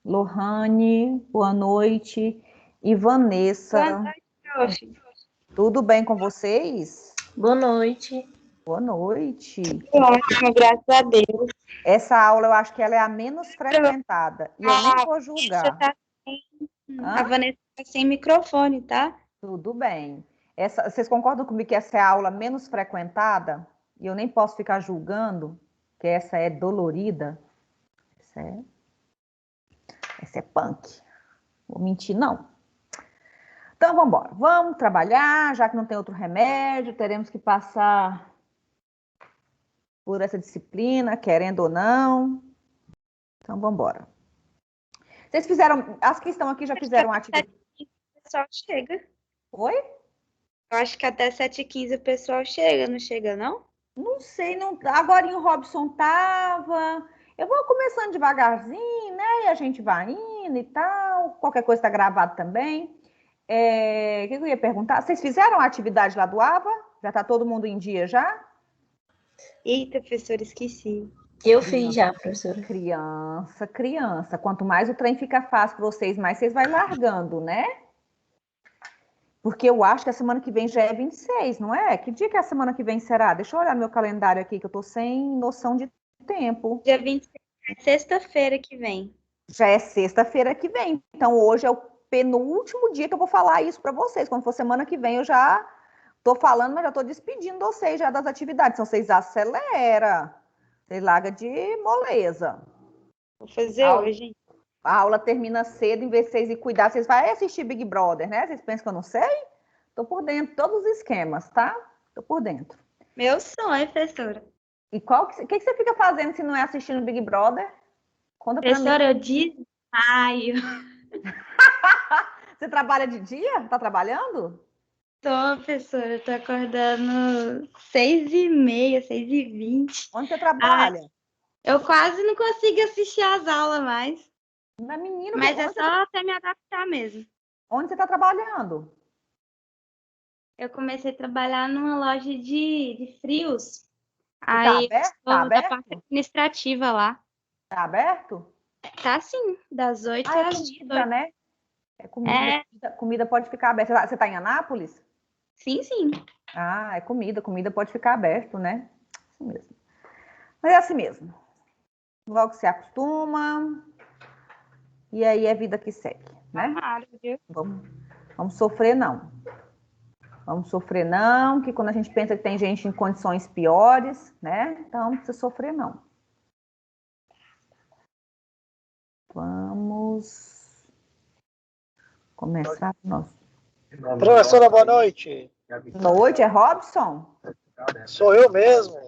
Lohane, boa noite. E Boa Vanessa, noite, prof. tudo bem com vocês? Boa noite. Boa noite. Ótimo, graças a Deus. Essa aula eu acho que ela é a menos frequentada e eu nem vou Vanessa julgar. tá a Hã? Vanessa tá sem microfone, tá? Tudo bem. Vocês concordam comigo que essa é a aula menos frequentada? E eu nem posso ficar julgando que essa é dolorida? Essa é, essa é punk. Vou mentir, não. Então, vamos embora. Vamos trabalhar, já que não tem outro remédio, teremos que passar por essa disciplina, querendo ou não. Então, vamos embora. Vocês fizeram, as que estão aqui já fizeram a atividade. O pessoal chega. Oi? Eu acho que até 7h15 o pessoal chega, não chega, não? Não sei, não, agora o Robson tava. Eu vou começando devagarzinho, né? E a gente vai indo e tal. Qualquer coisa está gravado também. O que eu ia perguntar? Vocês fizeram a atividade lá do AVA? Já está todo mundo em dia já? Eita, professora, esqueci. Eu fiz já, professora. Criança. Quanto mais o trem fica fácil para vocês, mais vocês vai largando, né? Porque eu acho que a semana que vem já é 26, não é? Que dia que a semana que vem será? Deixa eu olhar meu calendário aqui, que eu tô sem noção de tempo. Dia 26, sexta-feira que vem. Já é sexta-feira que vem. Então, hoje é o penúltimo dia que eu vou falar isso para vocês. Quando for semana que vem, eu já tô falando, mas já tô despedindo vocês já das atividades. Então, vocês aceleram. Vocês largam de moleza. Vou fazer hoje. A aula termina cedo, em vez de vocês ir cuidar, vocês vão assistir Big Brother, né? Vocês pensam que eu não sei? Tô por dentro de todos os esquemas, tá? Tô por dentro. Meu sonho, professora. E que você fica fazendo se não é assistindo Big Brother? Conta pra mim. Professora, eu desmaio. Você trabalha de dia? Tá trabalhando? Tô, professora, eu tô acordando 6h30, 6h20. Onde você trabalha? Eu quase não consigo assistir as aulas mais. Na menina, Mas é só até me adaptar mesmo. onde você tá trabalhando? Eu comecei a trabalhar numa loja de frios. Tá Aí eu aberto? sou da parte administrativa lá. Tá aberto? Tá sim, das 8 Ah, é às comida, 18. né? É comida. Comida pode ficar aberta. Você tá em Anápolis? Sim, sim. Ah, é comida. Comida pode ficar aberto, né? Assim mesmo. Mas é assim mesmo. Logo se acostuma. E aí é vida que segue, né? Viu? Vamos sofrer, não. Vamos sofrer, não, que quando a gente pensa que tem gente em condições piores, né? Então, não precisa sofrer, não. Vamos começar. Nossa. Professora, boa noite. Noite, é Robson? Sou eu mesmo.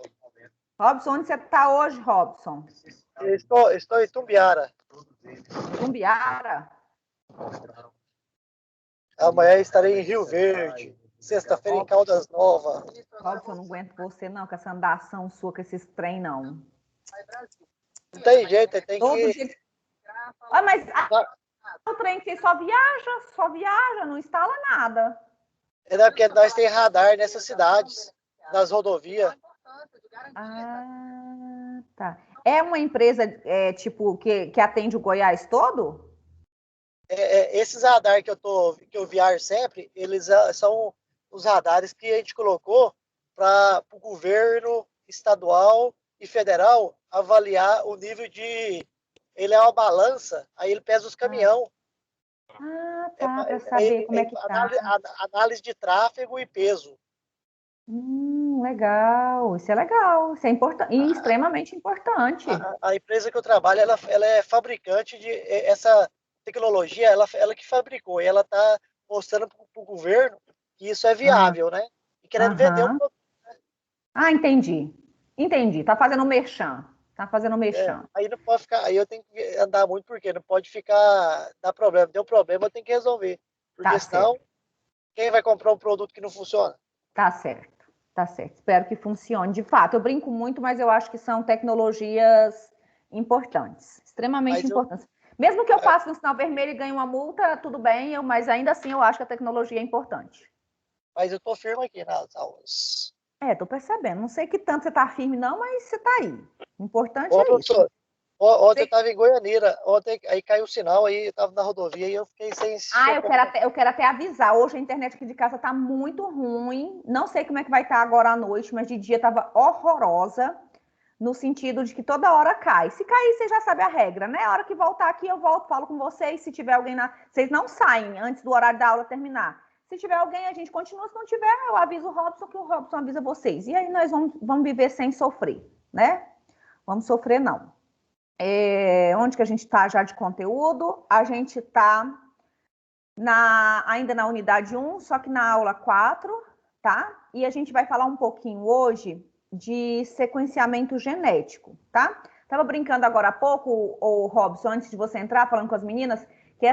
Robson, onde você está hoje, Robson? Estou em Tumbiara. Tumbiara? Amanhã estarei em Rio Verde. Sexta-feira em Caldas Novas. Robson, eu não aguento você, não, com essa andação sua, com esses trem, não. Não tem jeito, tem Todo que... dia... Ah, mas o trem que você só viaja, não instala nada. É porque nós tem radar nessas cidades, nas rodovias. Ah, tá. É uma empresa, tipo, que atende o Goiás todo? Esses radares que eu viajo sempre, eles são os radares que a gente colocou para o governo estadual e federal avaliar o nível de... Ele é uma balança, aí ele pesa os caminhões. Ah, tá, para saber como é que tá. Análise de tráfego e peso. Legal, isso é importante, e extremamente importante. A empresa que eu trabalho, ela é fabricante de essa tecnologia, ela que fabricou, e ela está mostrando para o governo que isso é viável, né? E querendo vender o produto. Ah, entendi, tá fazendo merchan, Aí não pode ficar, aí eu tenho que andar muito, porque não pode ficar, dar problema, deu problema, eu tenho que resolver, porque Tá senão, certo. quem vai comprar um produto que não funciona? Tá certo. Espero que funcione. De fato, eu brinco muito, mas eu acho que são tecnologias importantes, extremamente importantes. Mesmo que eu passe no sinal vermelho e ganhe uma multa, tudo bem, mas ainda assim eu acho que a tecnologia é importante. Mas eu tô firme aqui nas aulas. Tô percebendo. Não sei que tanto você tá firme não, mas você tá aí. O importante Ô, é isso. professor, Ontem eu estava em Goianira, ontem aí caiu o sinal, aí eu estava na rodovia e eu fiquei sem... Eu quero até avisar. Hoje a internet aqui de casa tá muito ruim. Não sei como é que vai estar agora à noite, mas de dia tava horrorosa, no sentido de que toda hora cai. Se cair, você já sabe a regra, né? A hora que voltar aqui, eu volto, falo com vocês. Se tiver alguém na. Vocês não saem antes do horário da aula terminar. Se tiver alguém, a gente continua. Se não tiver, eu aviso o Robson, que o Robson avisa vocês. E aí nós vamos viver sem sofrer, né? Vamos sofrer, não. Onde que a gente está já de conteúdo? A gente está ainda na unidade 1, só que na aula 4, tá? E a gente vai falar um pouquinho hoje de sequenciamento genético, tá? Tava brincando agora há pouco, o Robson, antes de você entrar, falando com as meninas, que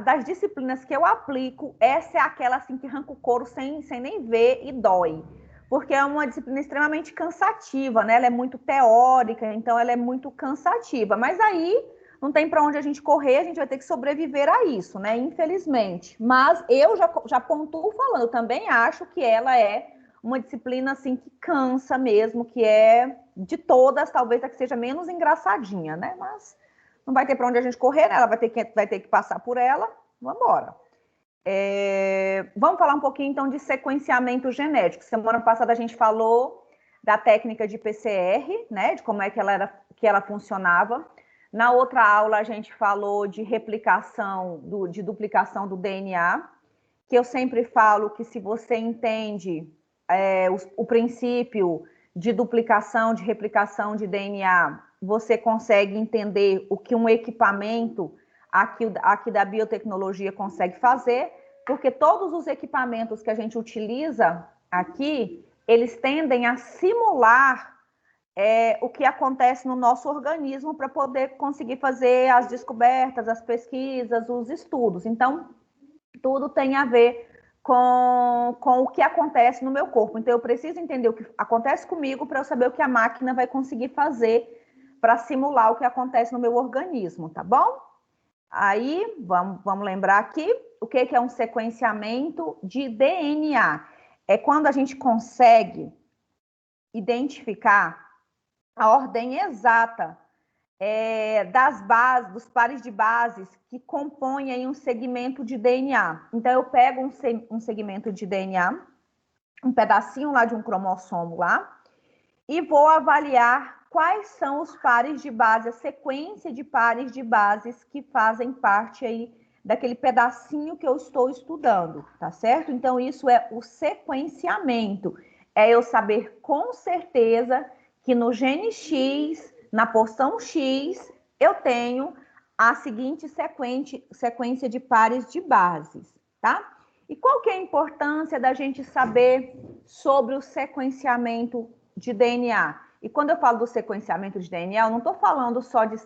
das disciplinas que eu aplico, essa é aquela assim que arranca o couro sem nem ver e dói. Porque é uma disciplina extremamente cansativa, né? Ela é muito teórica, então ela é muito cansativa. Mas aí não tem para onde a gente correr, a gente vai ter que sobreviver a isso, né? Infelizmente. Mas eu já pontuo falando, eu também acho que ela é uma disciplina assim que cansa mesmo, que é de todas, talvez a que seja menos engraçadinha, né? Mas não vai ter para onde a gente correr, né? Ela vai ter que passar por ela. Vamos embora. Vamos falar um pouquinho então de sequenciamento genético. Semana passada a gente falou da técnica de PCR, né? De como é que ela funcionava. Na outra aula a gente falou de replicação, de duplicação do DNA, que eu sempre falo que se você entende o princípio de duplicação, de replicação de DNA, você consegue entender o que um equipamento aqui da biotecnologia consegue fazer, porque todos os equipamentos que a gente utiliza aqui, eles tendem a simular o que acontece no nosso organismo para poder conseguir fazer as descobertas, as pesquisas, os estudos. Então, tudo tem a ver com o que acontece no meu corpo. Então, eu preciso entender o que acontece comigo para eu saber o que a máquina vai conseguir fazer para simular o que acontece no meu organismo, tá bom? Aí, vamos lembrar aqui, o que é um sequenciamento de DNA? É quando a gente consegue identificar a ordem exata das bases, dos pares de bases que compõem aí um segmento de DNA. Então, eu pego um segmento de DNA, um pedacinho lá de um cromossomo lá, e vou avaliar quais são os pares de base, a sequência de pares de bases que fazem parte aí daquele pedacinho que eu estou estudando, tá certo? Então, isso é o sequenciamento. É eu saber com certeza que no gene X, na porção X, eu tenho a seguinte sequência de pares de bases, tá? E qual que é a importância da gente saber sobre o sequenciamento de DNA? E quando eu falo do sequenciamento de DNA, eu não estou falando só de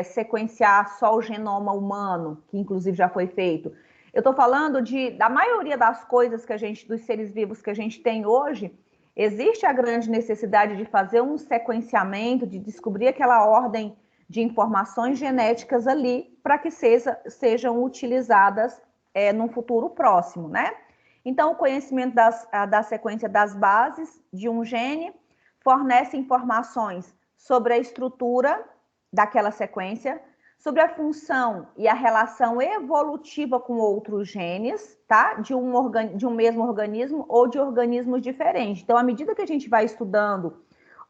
sequenciar só o genoma humano, que inclusive já foi feito. Eu estou falando da maioria das coisas que dos seres vivos que a gente tem hoje, existe a grande necessidade de fazer um sequenciamento, de descobrir aquela ordem de informações genéticas ali para que sejam utilizadas num futuro próximo, né? Então, o conhecimento da sequência das bases de um gene fornece informações sobre a estrutura daquela sequência, sobre a função e a relação evolutiva com outros genes, tá? De um mesmo organismo ou de organismos diferentes. Então, à medida que a gente vai estudando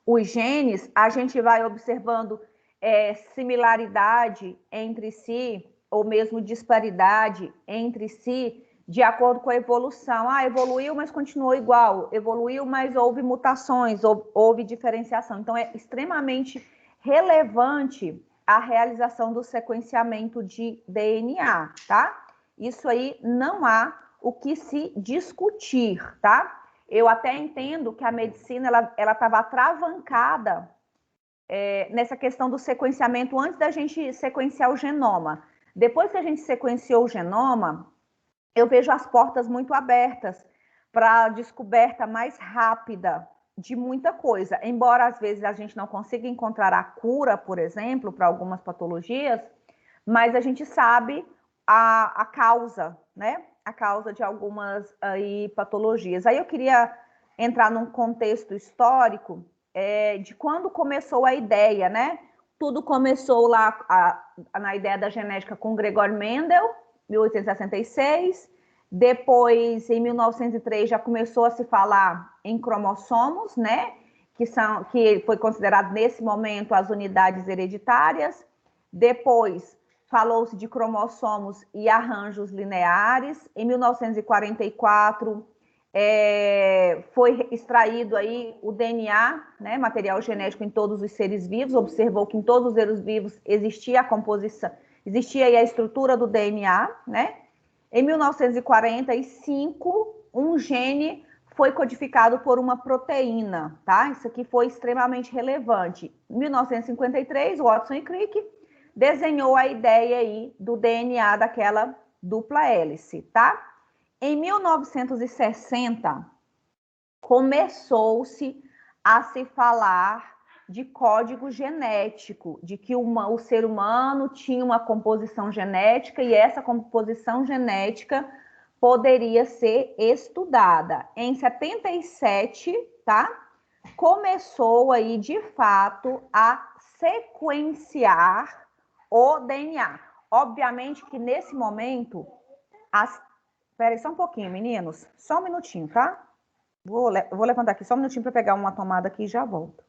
os genes, a gente vai observando similaridade entre si, ou mesmo disparidade entre si, de acordo com a evolução. Evoluiu, mas continuou igual. Evoluiu, mas houve mutações, houve diferenciação. Então, é extremamente relevante a realização do sequenciamento de DNA, tá? Isso aí não há o que se discutir, tá? Eu até entendo que a medicina, ela estava atravancada nessa questão do sequenciamento antes da gente sequenciar o genoma. Depois que a gente sequenciou o genoma, eu vejo as portas muito abertas para a descoberta mais rápida de muita coisa. Embora às vezes a gente não consiga encontrar a cura, por exemplo, para algumas patologias, mas a gente sabe a causa, né? A causa de algumas aí, patologias. Aí eu queria entrar num contexto histórico de quando começou a ideia, né? Tudo começou lá na ideia da genética com Gregor Mendel, 1866. Depois, em 1903, já começou a se falar em cromossomos, né? Que foi considerado nesse momento as unidades hereditárias. Depois, falou-se de cromossomos e arranjos lineares. Em 1944, foi extraído aí o DNA, né, material genético em todos os seres vivos. Observou que em todos os seres vivos existia a composição, existia aí a estrutura do DNA, né? Em 1945, um gene foi codificado por uma proteína, tá? Isso aqui foi extremamente relevante. Em 1953, Watson e Crick desenhou a ideia aí do DNA daquela dupla hélice, tá? Em 1960, começou-se a se falar de código genético, de que o ser humano tinha uma composição genética e essa composição genética poderia ser estudada. Em 77, tá? Começou aí, de fato, a sequenciar o DNA. Obviamente que nesse momento, Espera aí só um pouquinho, meninos. Só um minutinho, tá? Vou levantar aqui só um minutinho para pegar uma tomada aqui e já volto.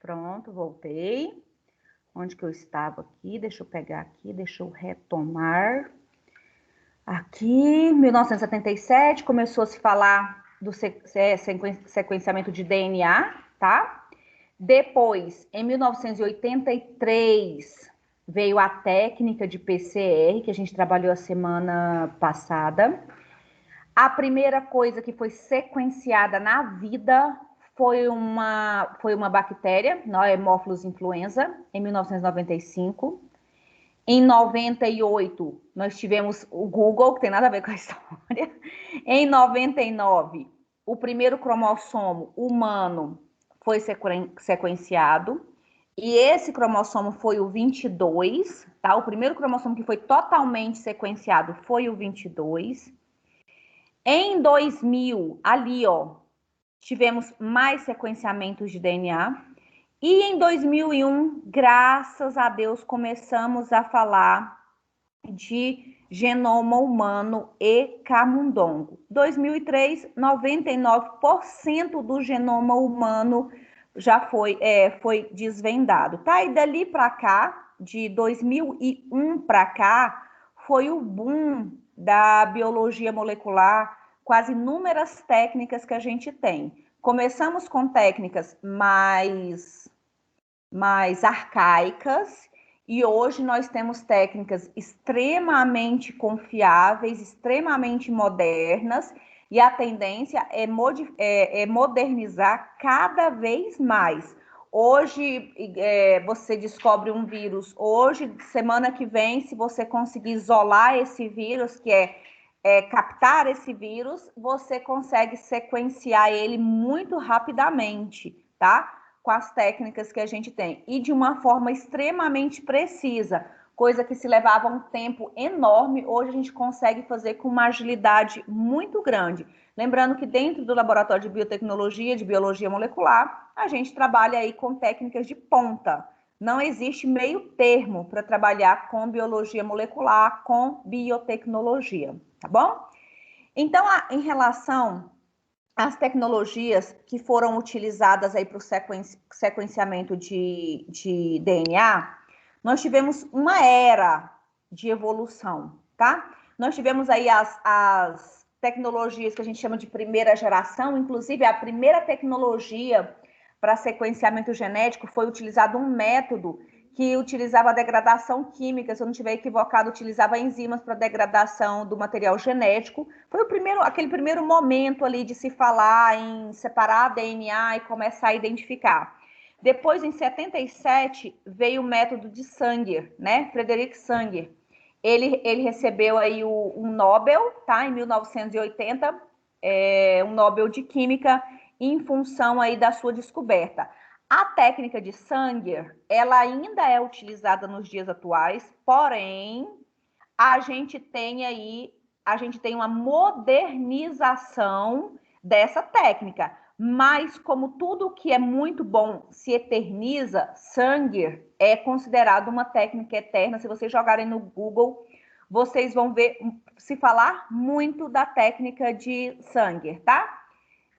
Pronto, voltei. Onde que eu estava aqui? Deixa eu pegar aqui, deixa eu retomar. Aqui, 1977, começou a se falar do sequenciamento de DNA, tá? Depois, em 1983, veio a técnica de PCR, que a gente trabalhou a semana passada. A primeira coisa que foi sequenciada na vida foi uma bactéria, Haemophilus influenza, em 1995. Em 98, nós tivemos o Google, que tem nada a ver com a história. Em 99, o primeiro cromossomo humano foi sequenciado. E esse cromossomo foi o 22, tá? O primeiro cromossomo que foi totalmente sequenciado foi o 22. Em 2000, ali, ó, tivemos mais sequenciamentos de DNA. E em 2001, graças a Deus, começamos a falar de genoma humano e camundongo. 2003, 99% do genoma humano já foi desvendado, tá? E dali para cá, de 2001 para cá, foi o boom da biologia molecular com as inúmeras técnicas que a gente tem. Começamos com técnicas mais arcaicas e hoje nós temos técnicas extremamente confiáveis, extremamente modernas, e a tendência é modernizar cada vez mais. Hoje você descobre um vírus, hoje, semana que vem, se você conseguir isolar esse vírus, que captar esse vírus, você consegue sequenciar ele muito rapidamente, tá? Com as técnicas que a gente tem, e de uma forma extremamente precisa, coisa que se levava um tempo enorme, hoje a gente consegue fazer com uma agilidade muito grande. Lembrando que dentro do laboratório de biotecnologia, de biologia molecular, a gente trabalha aí com técnicas de ponta. Não existe meio termo para trabalhar com biologia molecular, com biotecnologia, tá bom? Então, em relação as tecnologias que foram utilizadas aí para o sequenciamento de DNA, nós tivemos uma era de evolução, tá? Nós tivemos aí as tecnologias que a gente chama de primeira geração, inclusive a primeira tecnologia para sequenciamento genético foi utilizado um método que utilizava a degradação química, se eu não estiver equivocado, utilizava enzimas para degradação do material genético. Foi aquele primeiro momento ali de se falar em separar DNA e começar a identificar. Depois, em 77, veio o método de Sanger, né? Frederick Sanger. Ele recebeu aí um Nobel, tá? Em 1980, um Nobel de Química, em função aí da sua descoberta. A técnica de Sanger, ela ainda é utilizada nos dias atuais, porém, a gente tem uma modernização dessa técnica. Mas, como tudo que é muito bom se eterniza, Sanger é considerado uma técnica eterna. Se vocês jogarem no Google, vocês vão ver se falar muito da técnica de Sanger, tá?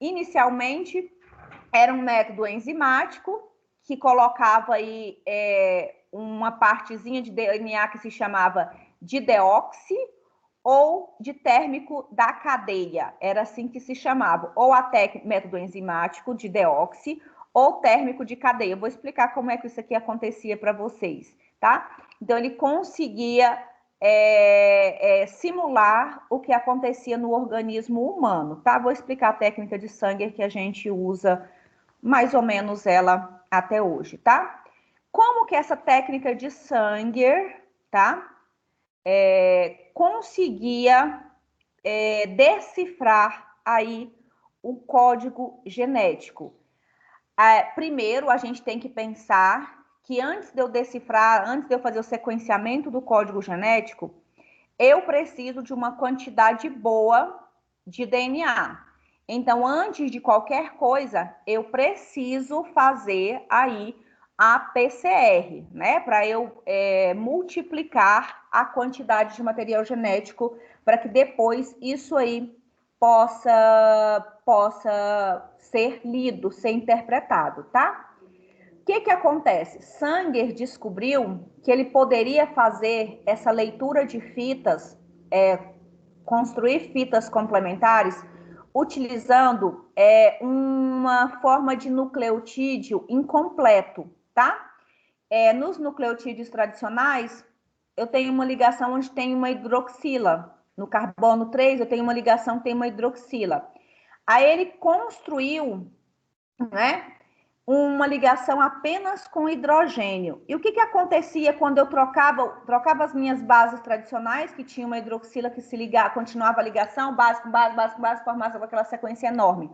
Inicialmente, era um método enzimático que colocava aí uma partezinha de DNA que se chamava de deoxi ou de térmico da cadeia, era assim que se chamava, ou até método enzimático de deoxi ou térmico de cadeia. Eu vou explicar como é que isso aqui acontecia para vocês, tá? Então, ele conseguia simular o que acontecia no organismo humano, tá? Vou explicar a técnica de Sanger que a gente usa mais ou menos ela até hoje, tá? Como que essa técnica de Sanger, tá? Conseguia decifrar aí o código genético. Primeiro, a gente tem que pensar que antes de eu decifrar, antes de eu fazer o sequenciamento do código genético, eu preciso de uma quantidade boa de DNA. Então, antes de qualquer coisa, eu preciso fazer aí a PCR, né? Para eu multiplicar a quantidade de material genético para que depois isso aí possa ser lido, ser interpretado, tá? O que acontece? Sanger descobriu que ele poderia fazer essa leitura de fitas, construir fitas complementares, utilizando uma forma de nucleotídeo incompleto, tá? Nos nucleotídeos tradicionais, eu tenho uma ligação onde tem uma hidroxila. No carbono 3, eu tenho uma ligação que tem uma hidroxila. Aí ele construiu, né, uma ligação apenas com hidrogênio. E o que acontecia quando eu trocava as minhas bases tradicionais, que tinha uma hidroxila que se ligava, continuava a ligação, base com base, base com base, formava aquela sequência enorme.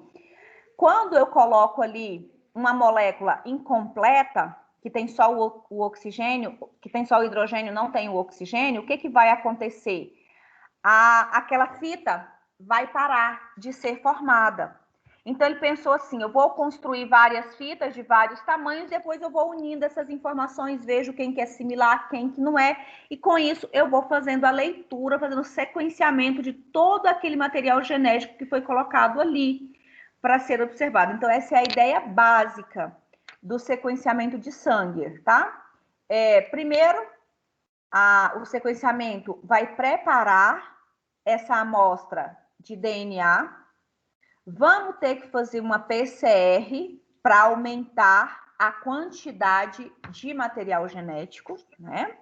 Quando eu coloco ali uma molécula incompleta, que tem só o oxigênio, que tem só o hidrogênio, não tem o oxigênio, o que vai acontecer? Aquela fita vai parar de ser formada. Então, ele pensou assim, eu vou construir várias fitas de vários tamanhos, depois eu vou unindo essas informações, vejo quem que é similar, quem que não é, e com isso eu vou fazendo a leitura, fazendo o sequenciamento de todo aquele material genético que foi colocado ali para ser observado. Então, essa é a ideia básica do sequenciamento de Sanger, tá? Primeiro, o sequenciamento vai preparar essa amostra de DNA. Vamos ter que fazer uma PCR para aumentar a quantidade de material genético, né?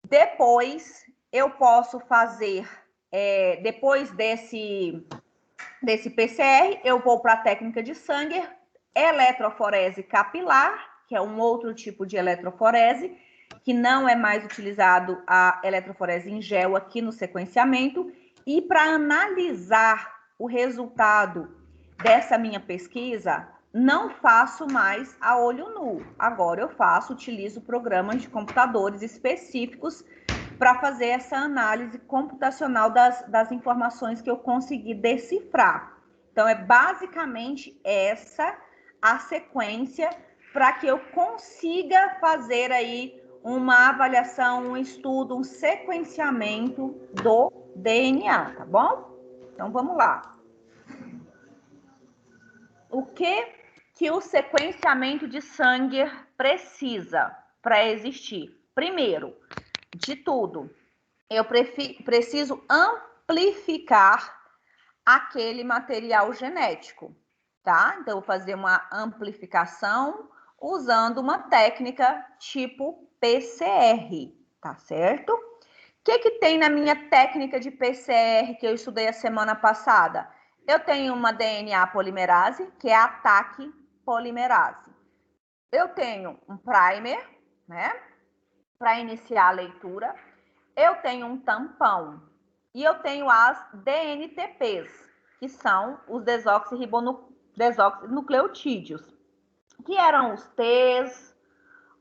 Depois, eu posso fazer, depois desse PCR, eu vou para a técnica de Sanger, eletroforese capilar, que é um outro tipo de eletroforese, que não é mais utilizado a eletroforese em gel aqui no sequenciamento, e para analisar o resultado dessa minha pesquisa, não faço mais a olho nu. Agora eu utilizo programas de computadores específicos para fazer essa análise computacional das informações que eu consegui decifrar. Então, é basicamente essa a sequência para que eu consiga fazer aí uma avaliação, um estudo, um sequenciamento do DNA, tá bom? Então, vamos lá. O que o sequenciamento de Sanger precisa para existir? Primeiro, de tudo, eu preciso amplificar aquele material genético, tá? Então, eu vou fazer uma amplificação usando uma técnica tipo PCR, tá certo? O que tem na minha técnica de PCR que eu estudei a semana passada? Eu tenho uma DNA polimerase, que é a TAC polimerase. Eu tenho um primer, né? Para iniciar a leitura. Eu tenho um tampão. E eu tenho as DNTPs, que são os desoxinucleotídeos, que eram os T's,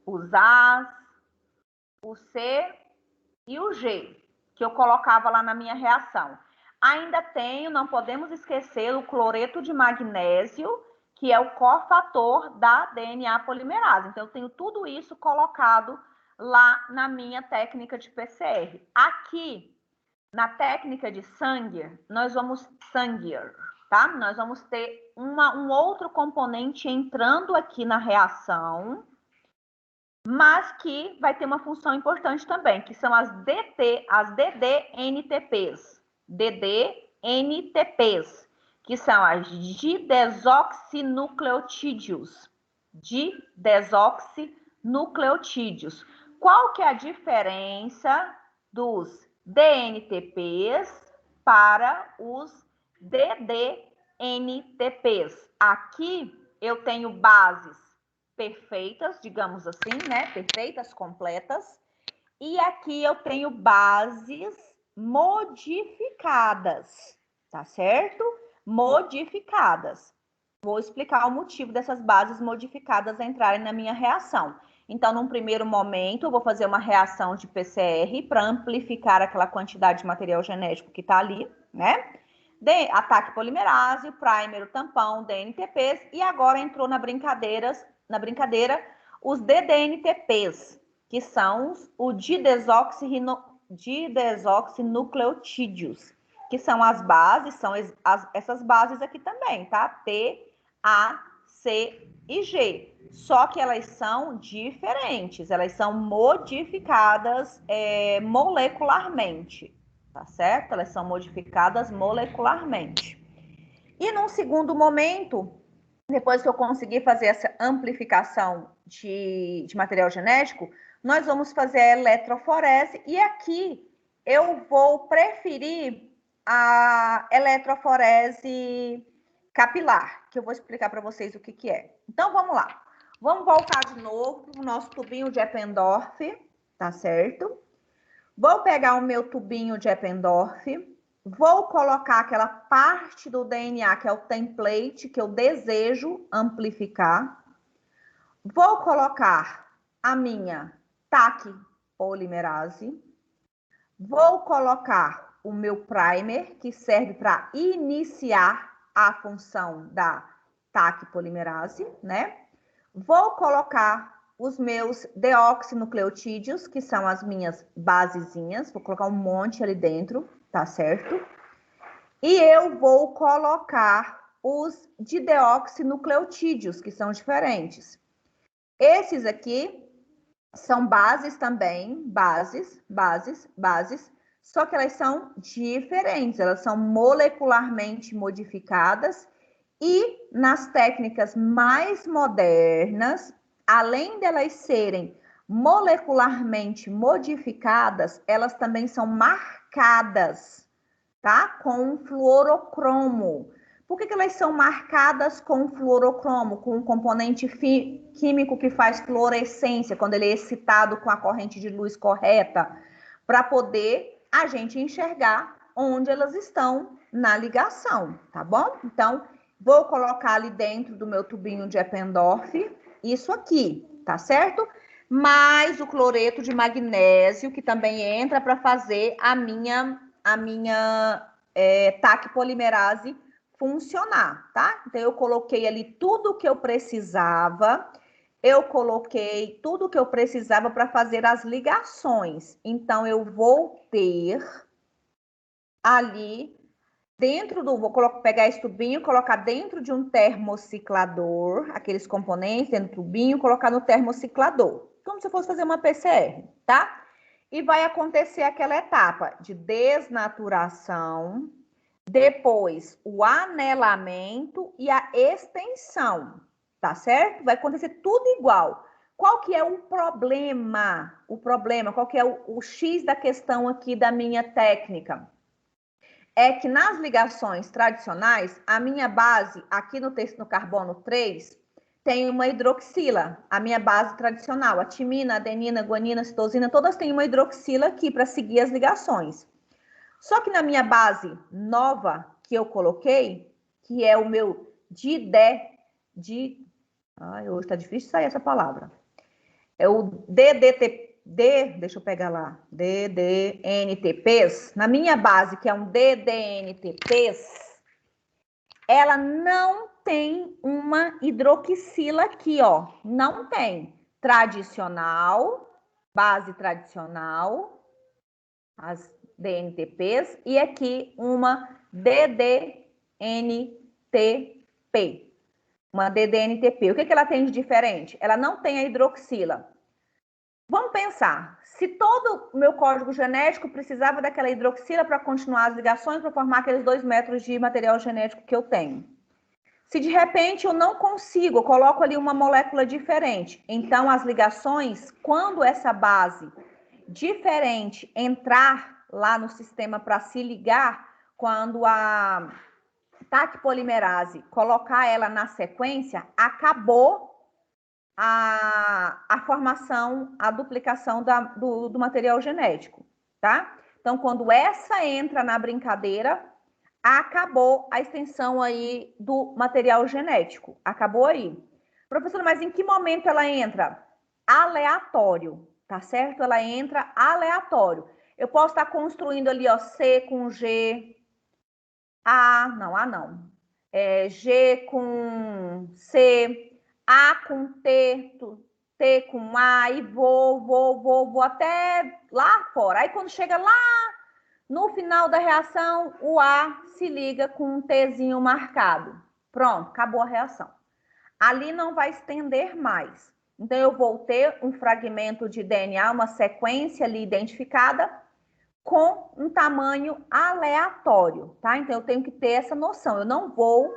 os A's, o C e o G, que eu colocava lá na minha reação. Ainda tenho, não podemos esquecer, o cloreto de magnésio, que é o cofator da DNA polimerase. Então, eu tenho tudo isso colocado lá na minha técnica de PCR. Aqui, na técnica de Sanger, nós vamos tá? Nós vamos ter um outro componente entrando aqui na reação, mas que vai ter uma função importante também, que são as DDNTPs. DDNTPs, que são as didesoxinucleotídeos. Didesoxinucleotídeos. Qual que é a diferença dos DNTPs para os DDNTPs? Aqui eu tenho bases perfeitas, digamos assim, né? Perfeitas, completas. E aqui eu tenho bases modificadas, tá certo? Modificadas. Vou explicar o motivo dessas bases modificadas entrarem na minha reação. Então, num primeiro momento, eu vou fazer uma reação de PCR para amplificar aquela quantidade de material genético que está ali, né? Ataque polimerase, o primer, o tampão, DNTPs, e agora entrou na brincadeira os DDNTPs, que são os didesoxinucleotídeos, que são as bases, são essas bases aqui também, tá? T, A, C e G. Só que elas são diferentes, elas são modificadas molecularmente, tá certo? Elas são modificadas molecularmente. E num segundo momento, depois que eu conseguir fazer essa amplificação de material genético, nós vamos fazer a eletroforese, e aqui eu vou preferir a eletroforese capilar, que eu vou explicar para vocês o que é. Então, vamos lá. Vamos voltar de novo para o nosso tubinho de Eppendorf, tá certo? Vou pegar o meu tubinho de Eppendorf, vou colocar aquela parte do DNA, que é o template, que eu desejo amplificar. Vou colocar a minha TAC polimerase. Vou colocar o meu primer, que serve para iniciar a função da TAC polimerase, né? Vou colocar os meus deoxinucleotídeos, que são as minhas basezinhas. Vou colocar um monte ali dentro, tá certo? E eu vou colocar os dideoxinucleotídeos, que são diferentes. Esses aqui são bases também, bases, só que elas são diferentes, elas são molecularmente modificadas, e nas técnicas mais modernas, além delas serem molecularmente modificadas, elas também são marcadas, tá? Com um fluorocromo. Por que elas são marcadas com fluorocromo, com um componente químico que faz fluorescência, quando ele é excitado com a corrente de luz correta, para poder a gente enxergar onde elas estão na ligação, tá bom? Então, vou colocar ali dentro do meu tubinho de Eppendorf isso aqui, tá certo? Mais o cloreto de magnésio, que também entra para fazer a minha TAC polimerase funcionar, tá? Então, eu coloquei ali tudo o que eu precisava, para fazer as ligações. Então, eu vou ter ali vou pegar esse tubinho, colocar dentro de um termociclador, aqueles componentes dentro do tubinho, colocar no termociclador, como se fosse fazer uma PCR, tá? E vai acontecer aquela etapa de desnaturação, depois o anelamento e a extensão, tá certo? Vai acontecer tudo igual. Qual que é o problema? Qual que é o X da questão aqui da minha técnica? É que nas ligações tradicionais, a minha base aqui no carbono 3 tem uma hidroxila, a minha base tradicional, a timina, adenina, guanina, citosina, todas têm uma hidroxila aqui para seguir as ligações. Só que na minha base nova que eu coloquei, que é o meu ai, hoje tá difícil sair essa palavra. É o deixa eu pegar lá, DDNTPs. Na minha base, que é um DDNTPs, ela não tem uma hidroxila aqui, ó. Não tem. Tradicional, base tradicional, as DNTPs, e aqui uma DDNTP. Uma DDNTP. O que ela tem de diferente? Ela não tem a hidroxila. Vamos pensar, se todo o meu código genético precisava daquela hidroxila para continuar as ligações, para formar aqueles 2 metros de material genético que eu tenho. Se de repente eu não consigo, eu coloco ali uma molécula diferente. Então, as ligações, quando essa base diferente entrar lá no sistema para se ligar, quando a TAC polimerase colocar ela na sequência, acabou a formação, a duplicação do material genético, tá? Então, quando essa entra na brincadeira, acabou a extensão aí do material genético. Acabou aí. Professora, mas em que momento ela entra? Aleatório, tá certo? Ela entra aleatório. Eu posso estar construindo ali, ó, C com G, A não. G com C, A com T, T com A, e vou até lá fora. Aí quando chega lá no final da reação, o A se liga com um Tzinho marcado. Pronto, acabou a reação. Ali não vai estender mais. Então, eu vou ter um fragmento de DNA, uma sequência ali identificada, com um tamanho aleatório, tá? Então, eu tenho que ter essa noção. Eu não vou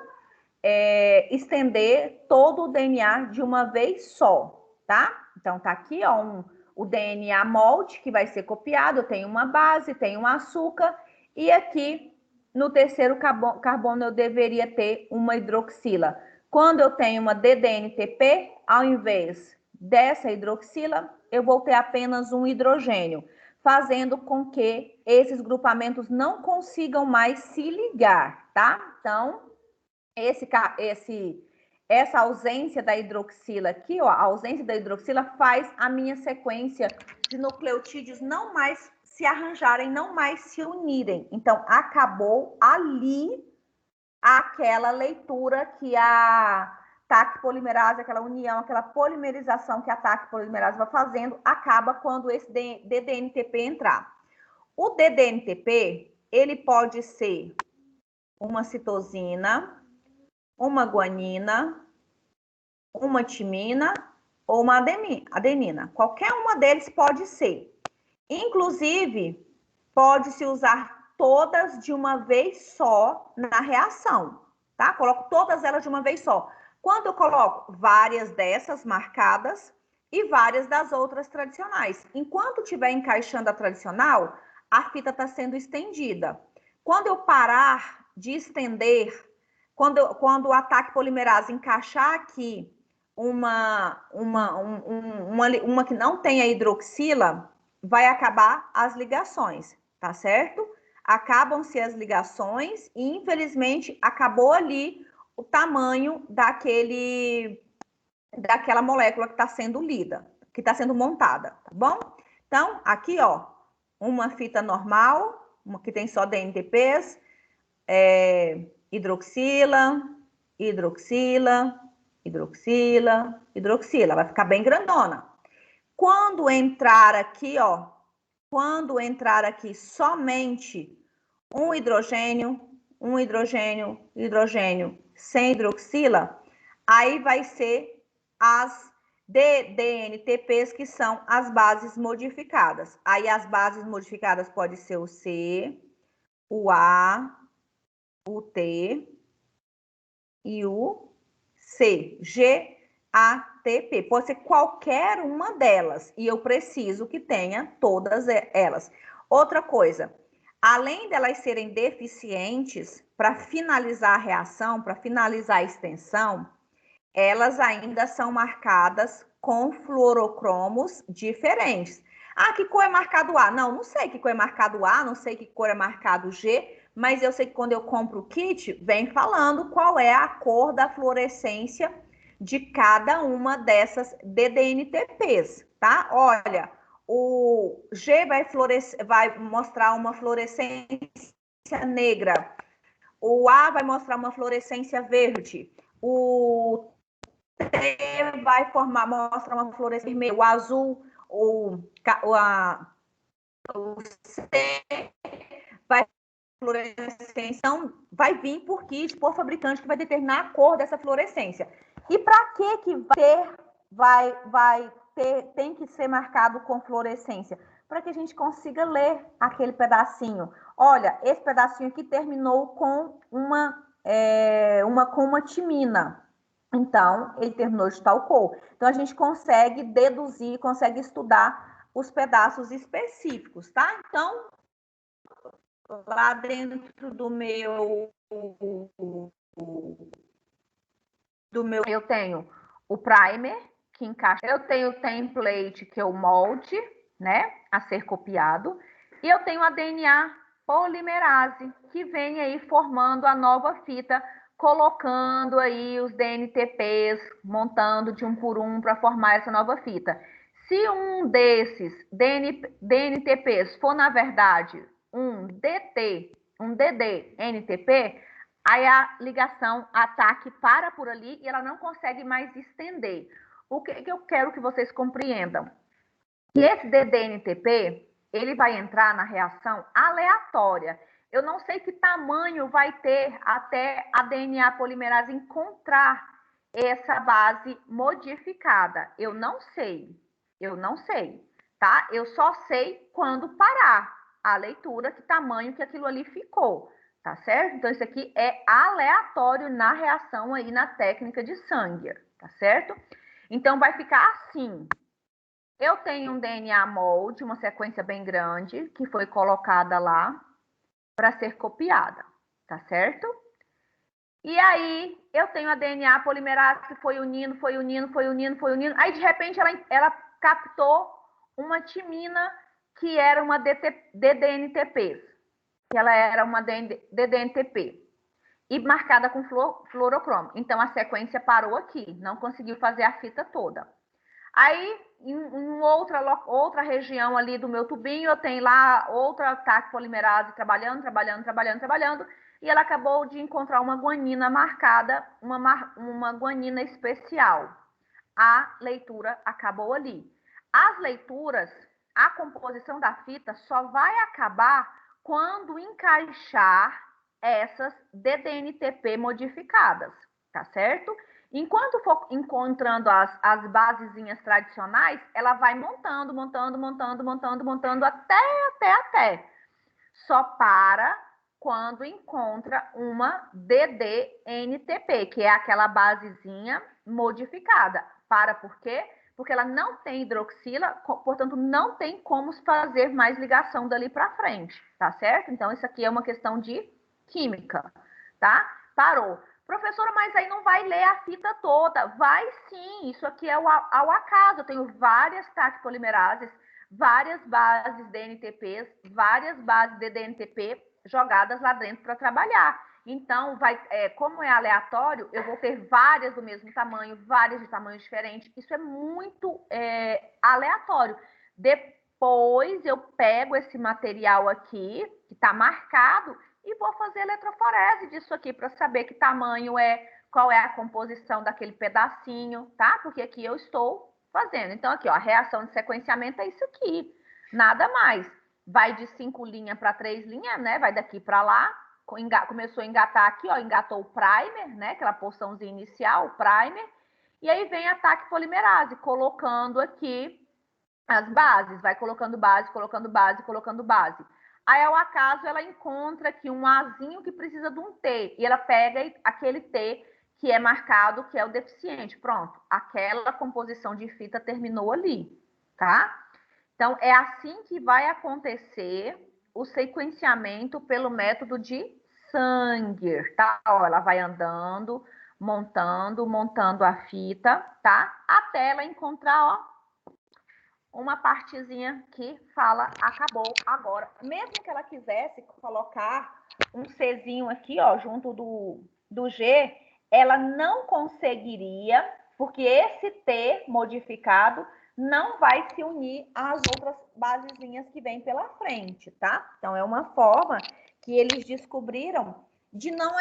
estender todo o DNA de uma vez só, tá? Então, tá aqui, ó, o DNA molde que vai ser copiado. Eu tenho uma base, tenho um açúcar, e aqui no terceiro carbono eu deveria ter uma hidroxila. Quando eu tenho uma DDNTP, ao invés dessa hidroxila, eu vou ter apenas um hidrogênio, fazendo com que esses grupamentos não consigam mais se ligar, tá? Então, essa ausência da hidroxila aqui, ó, a ausência da hidroxila faz a minha sequência de nucleotídeos não mais se arranjarem, não mais se unirem. Então, acabou ali aquela leitura que a TAC polimerase, aquela união, aquela polimerização que a TAC polimerase vai fazendo, acaba quando esse DDNTP entrar. O DDNTP, ele pode ser uma citosina, uma guanina, uma timina ou uma adenina. Qualquer uma deles pode ser. Inclusive, pode-se usar todas de uma vez só na reação, tá? Coloco todas elas de uma vez só. Quando eu coloco várias dessas marcadas e várias das outras tradicionais. Enquanto estiver encaixando a tradicional, a fita está sendo estendida. Quando eu parar de estender, quando o ataque polimerase encaixar aqui uma que não tem a hidroxila, vai acabar as ligações, tá certo? Acabam-se as ligações e, infelizmente, acabou ali o tamanho daquela molécula que está sendo lida, que está sendo montada, tá bom? Então, aqui, ó, uma fita normal, uma que tem só DNTPs, hidroxila, hidroxila, hidroxila, hidroxila. Vai ficar bem grandona. Quando entrar aqui, ó, quando entrar aqui somente um hidrogênio, hidrogênio sem hidroxila, aí vai ser as DDNTPs, que são as bases modificadas. Aí as bases modificadas podem ser o C, o A, o T e o C. GATP. Pode ser qualquer uma delas. E eu preciso que tenha todas elas. Outra coisa, além delas serem deficientes, para finalizar a reação, para finalizar a extensão, elas ainda são marcadas com fluorocromos diferentes. Ah, que cor é marcado A? Não sei que cor é marcado A, não sei que cor é marcado G, mas eu sei que quando eu compro o kit, vem falando qual é a cor da fluorescência de cada uma dessas DDNTPs, tá? Olha, o G vai mostrar uma fluorescência negra, o A vai mostrar uma fluorescência verde, o T vai mostrar uma fluorescência vermelha, o azul, o C vai fluorescência, então vai vir por kit, por fabricante, que vai determinar a cor dessa fluorescência. E para que tem que ser marcado com fluorescência? Para que a gente consiga ler aquele pedacinho. Olha, esse pedacinho aqui terminou com uma timina. Então, ele terminou de tal cor. Então, a gente consegue deduzir, consegue estudar os pedaços específicos, tá? Então, lá dentro do meu eu tenho o primer que encaixa, eu tenho o template que é o molde, né, a ser copiado, e eu tenho a DNA polimerase que vem aí formando a nova fita, colocando aí os DNTPs, montando de um por um para formar essa nova fita. Se um desses DNTPs for, na verdade, um DDNTP, aí a ligação, a TAC para por ali e ela não consegue mais estender. O que eu quero que vocês compreendam? Que esse DDNTP, ele vai entrar na reação aleatória. Eu não sei que tamanho vai ter até a DNA polimerase encontrar essa base modificada. Eu não sei, tá? Eu só sei quando parar a leitura, que tamanho que aquilo ali ficou, tá certo? Então, isso aqui é aleatório na reação aí na técnica de Sanger, tá certo? Então, vai ficar assim. Eu tenho um DNA molde, uma sequência bem grande, que foi colocada lá para ser copiada, tá certo? E aí, eu tenho a DNA polimerase que foi unindo. Aí, de repente, ela captou uma timina que era uma DDNTP, que ela era uma DDNTP, e marcada com fluorocromo. Então, a sequência parou aqui, não conseguiu fazer a fita toda. Aí, em outra região ali do meu tubinho, eu tenho lá outra TAC polimerase trabalhando, e ela acabou de encontrar uma guanina marcada, uma guanina especial. A leitura acabou ali. As leituras, a composição da fita só vai acabar quando encaixar essas DDNTP modificadas, tá certo? Enquanto for encontrando as basezinhas tradicionais, ela vai montando até. Só para quando encontra uma DDNTP, que é aquela basezinha modificada. Por quê? Porque ela não tem hidroxila, portanto, não tem como fazer mais ligação dali para frente, tá certo? Então, isso aqui é uma questão de química, tá? Parou. Professora, mas aí não vai ler a fita toda. Vai sim, isso aqui é ao acaso. Eu tenho várias TAC polimerases, várias bases DNTPs, várias bases de DNTP jogadas lá dentro para trabalhar. Então, como é aleatório, eu vou ter várias do mesmo tamanho, várias de tamanhos diferentes. Isso é muito aleatório. Depois eu pego esse material aqui, que está marcado, e vou fazer eletroforese disso aqui para saber que tamanho qual é a composição daquele pedacinho, tá? Porque aqui eu estou fazendo. Então, aqui, ó, a reação de sequenciamento é isso aqui, nada mais. Vai de 5 linhas para 3 linhas, né? Vai daqui para lá. Começou a engatar aqui, ó, engatou o primer, né? Aquela porçãozinha inicial, o primer. E aí vem a TAC polimerase, colocando aqui as bases. Vai colocando base. Aí, ao acaso, ela encontra aqui um Azinho que precisa de um T. E ela pega aquele T que é marcado, que é o deficiente. Pronto, aquela composição de fita terminou ali, tá? Então, é assim que vai acontecer o sequenciamento pelo método de Sanger, tá? Ó, ela vai andando, montando a fita, tá? Até ela encontrar, ó, uma partezinha que fala acabou agora. Mesmo que ela quisesse colocar um Czinho aqui, ó, junto do G, ela não conseguiria, porque esse T modificado não vai se unir às outras basezinhas que vem pela frente, tá? Então, é uma forma que eles descobriram de não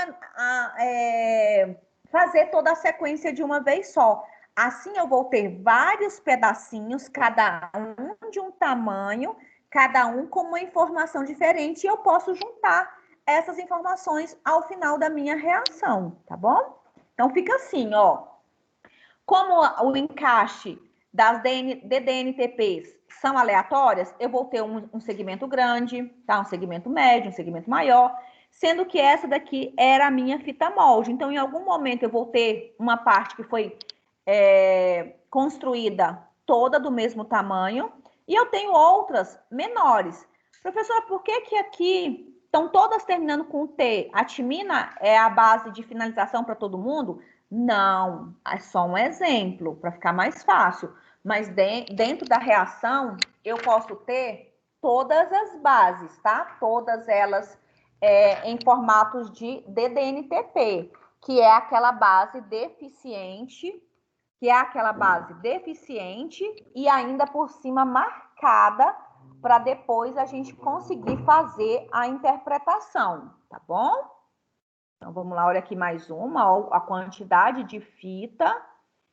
fazer toda a sequência de uma vez só. Assim, eu vou ter vários pedacinhos, cada um de um tamanho, cada um com uma informação diferente, e eu posso juntar essas informações ao final da minha reação, tá bom? Então, fica assim, ó. Como o encaixe das DDNTPs são aleatórias, eu vou ter um segmento grande, tá? Um segmento médio, um segmento maior, sendo que essa daqui era a minha fita molde. Então, em algum momento, eu vou ter uma parte que foi construída toda do mesmo tamanho, e eu tenho outras menores. Professora, por que aqui estão todas terminando com T? A timina é a base de finalização para todo mundo? Não, é só um exemplo, para ficar mais fácil. Mas dentro da reação, eu posso ter todas as bases, tá? Todas elas em formatos de DDNTP, que é aquela base deficiente, e ainda por cima marcada, para depois a gente conseguir fazer a interpretação, tá bom? Então, vamos lá, olha aqui mais uma, ó, a quantidade de fita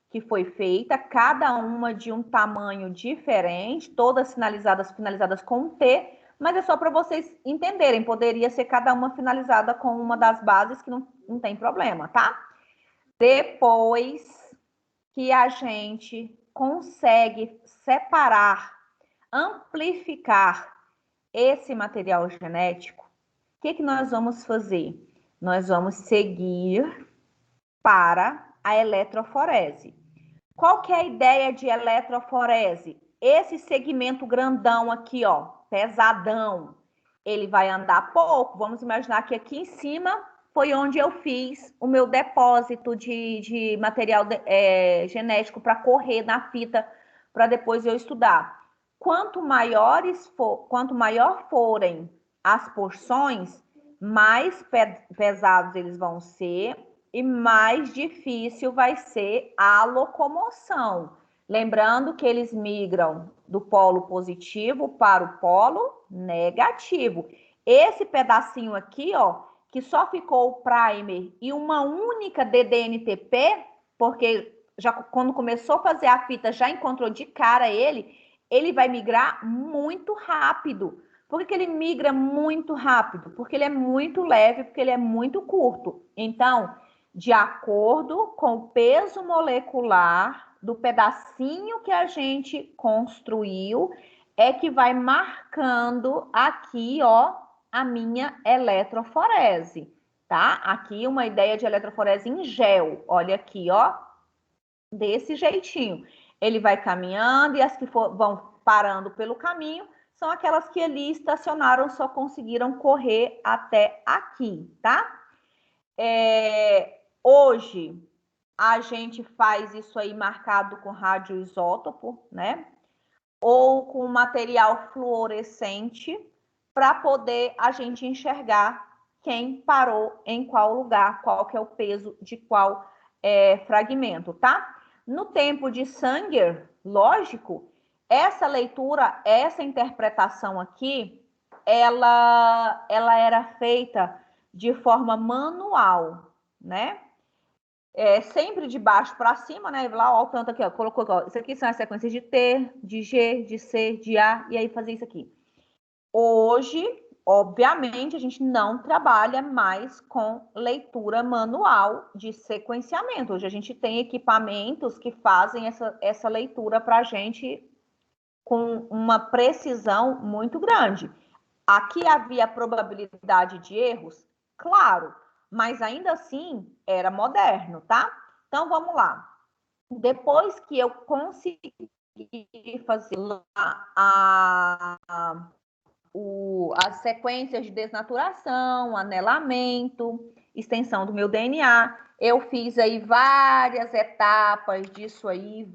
que foi feita, cada uma de um tamanho diferente, todas finalizadas com um T, mas é só para vocês entenderem, poderia ser cada uma finalizada com uma das bases, que não tem problema, tá? Depois que a gente consegue separar, amplificar esse material genético, o que nós vamos fazer? Nós vamos seguir para a eletroforese. Qual que é a ideia de eletroforese? Esse segmento grandão aqui, ó, pesadão, ele vai andar pouco. Vamos imaginar que aqui em cima foi onde eu fiz o meu depósito de material genético para correr na fita, para depois eu estudar. Quanto maior forem as porções, mais pesados eles vão ser e mais difícil vai ser a locomoção. Lembrando que eles migram do polo positivo para o polo negativo. Esse pedacinho aqui, ó, que só ficou o primer e uma única DDNTP, porque já quando começou a fazer a fita, já encontrou de cara ele vai migrar muito rápido. Por que ele migra muito rápido? Porque ele é muito leve, porque ele é muito curto. Então, de acordo com o peso molecular do pedacinho que a gente construiu, é que vai marcando aqui, ó, a minha eletroforese, tá? Aqui uma ideia de eletroforese em gel. Olha aqui, ó, desse jeitinho. Ele vai caminhando e as que vão parando pelo caminho são aquelas que ali estacionaram, só conseguiram correr até aqui, tá? Hoje, a gente faz isso aí marcado com radioisótopo, né? Ou com material fluorescente, para poder a gente enxergar quem parou em qual lugar, qual que é o peso de qual fragmento, tá? No tempo de Sanger, lógico, essa leitura, essa interpretação aqui, ela era feita de forma manual, né? Sempre de baixo para cima, né? Lá, ó, o tanto aqui, ó, colocou, ó, isso aqui são as sequências de T, de G, de C, de A, e aí fazer isso aqui. Hoje, obviamente, a gente não trabalha mais com leitura manual de sequenciamento. Hoje a gente tem equipamentos que fazem essa leitura para a gente com uma precisão muito grande. Aqui havia probabilidade de erros? Claro, mas ainda assim era moderno, tá? Então, vamos lá. Depois que eu consegui fazer as sequências de desnaturação, anelamento, extensão do meu DNA, eu fiz aí várias etapas disso aí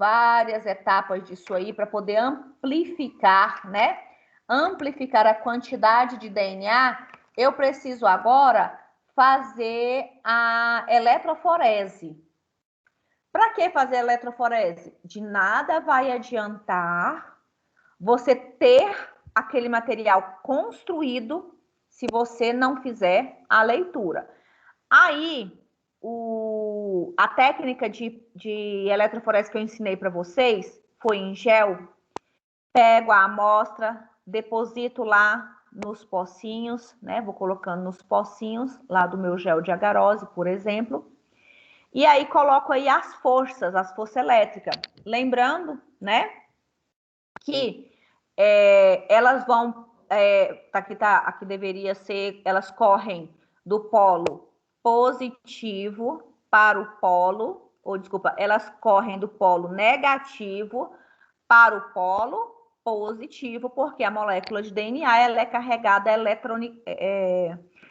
para poder amplificar, né? Amplificar a quantidade de DNA, eu preciso agora fazer a eletroforese. Para que fazer a eletroforese? De nada vai adiantar você ter aquele material construído se você não fizer a leitura. Aí, a técnica de eletroforese que eu ensinei para vocês foi em gel. Pego a amostra, deposito lá nos pocinhos, né? Vou colocando nos pocinhos lá do meu gel de agarose, por exemplo. E aí coloco aí as forças elétricas. Lembrando, né? Que elas vão... aqui deveria ser... Elas correm do polo positivo para o polo... Ou, desculpa, elas correm do polo negativo para o polo positivo, porque a molécula de DNA ela é carregada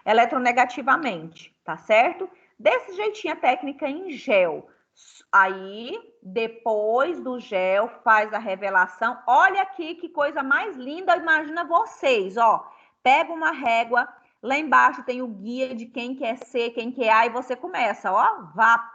eletronegativamente, tá certo? Desse jeitinho a técnica em gel. Aí, depois do gel, faz a revelação. Olha aqui que coisa mais linda, imagina vocês, ó. Pega uma régua, lá embaixo tem o guia de quem quer C, quem quer A, e você começa, ó. Vá,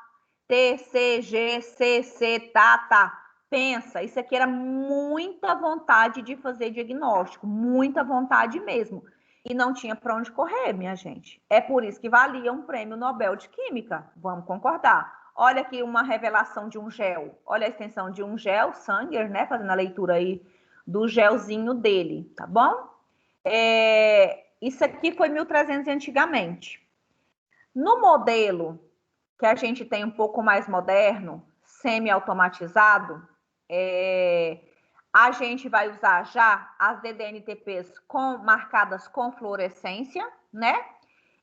T, C, G, C, C, tá. Pensa, isso aqui era muita vontade de fazer diagnóstico, muita vontade mesmo. E não tinha para onde correr, minha gente. É por isso que valia um prêmio Nobel de Química, vamos concordar. Olha aqui uma revelação de um gel. Olha a extensão de um gel, Sanger, né? Fazendo a leitura aí do gelzinho dele, tá bom? Isso aqui foi 1300 antigamente. No modelo que a gente tem um pouco mais moderno, semi-automatizado, a gente vai usar já as DDNTPs marcadas com fluorescência, né?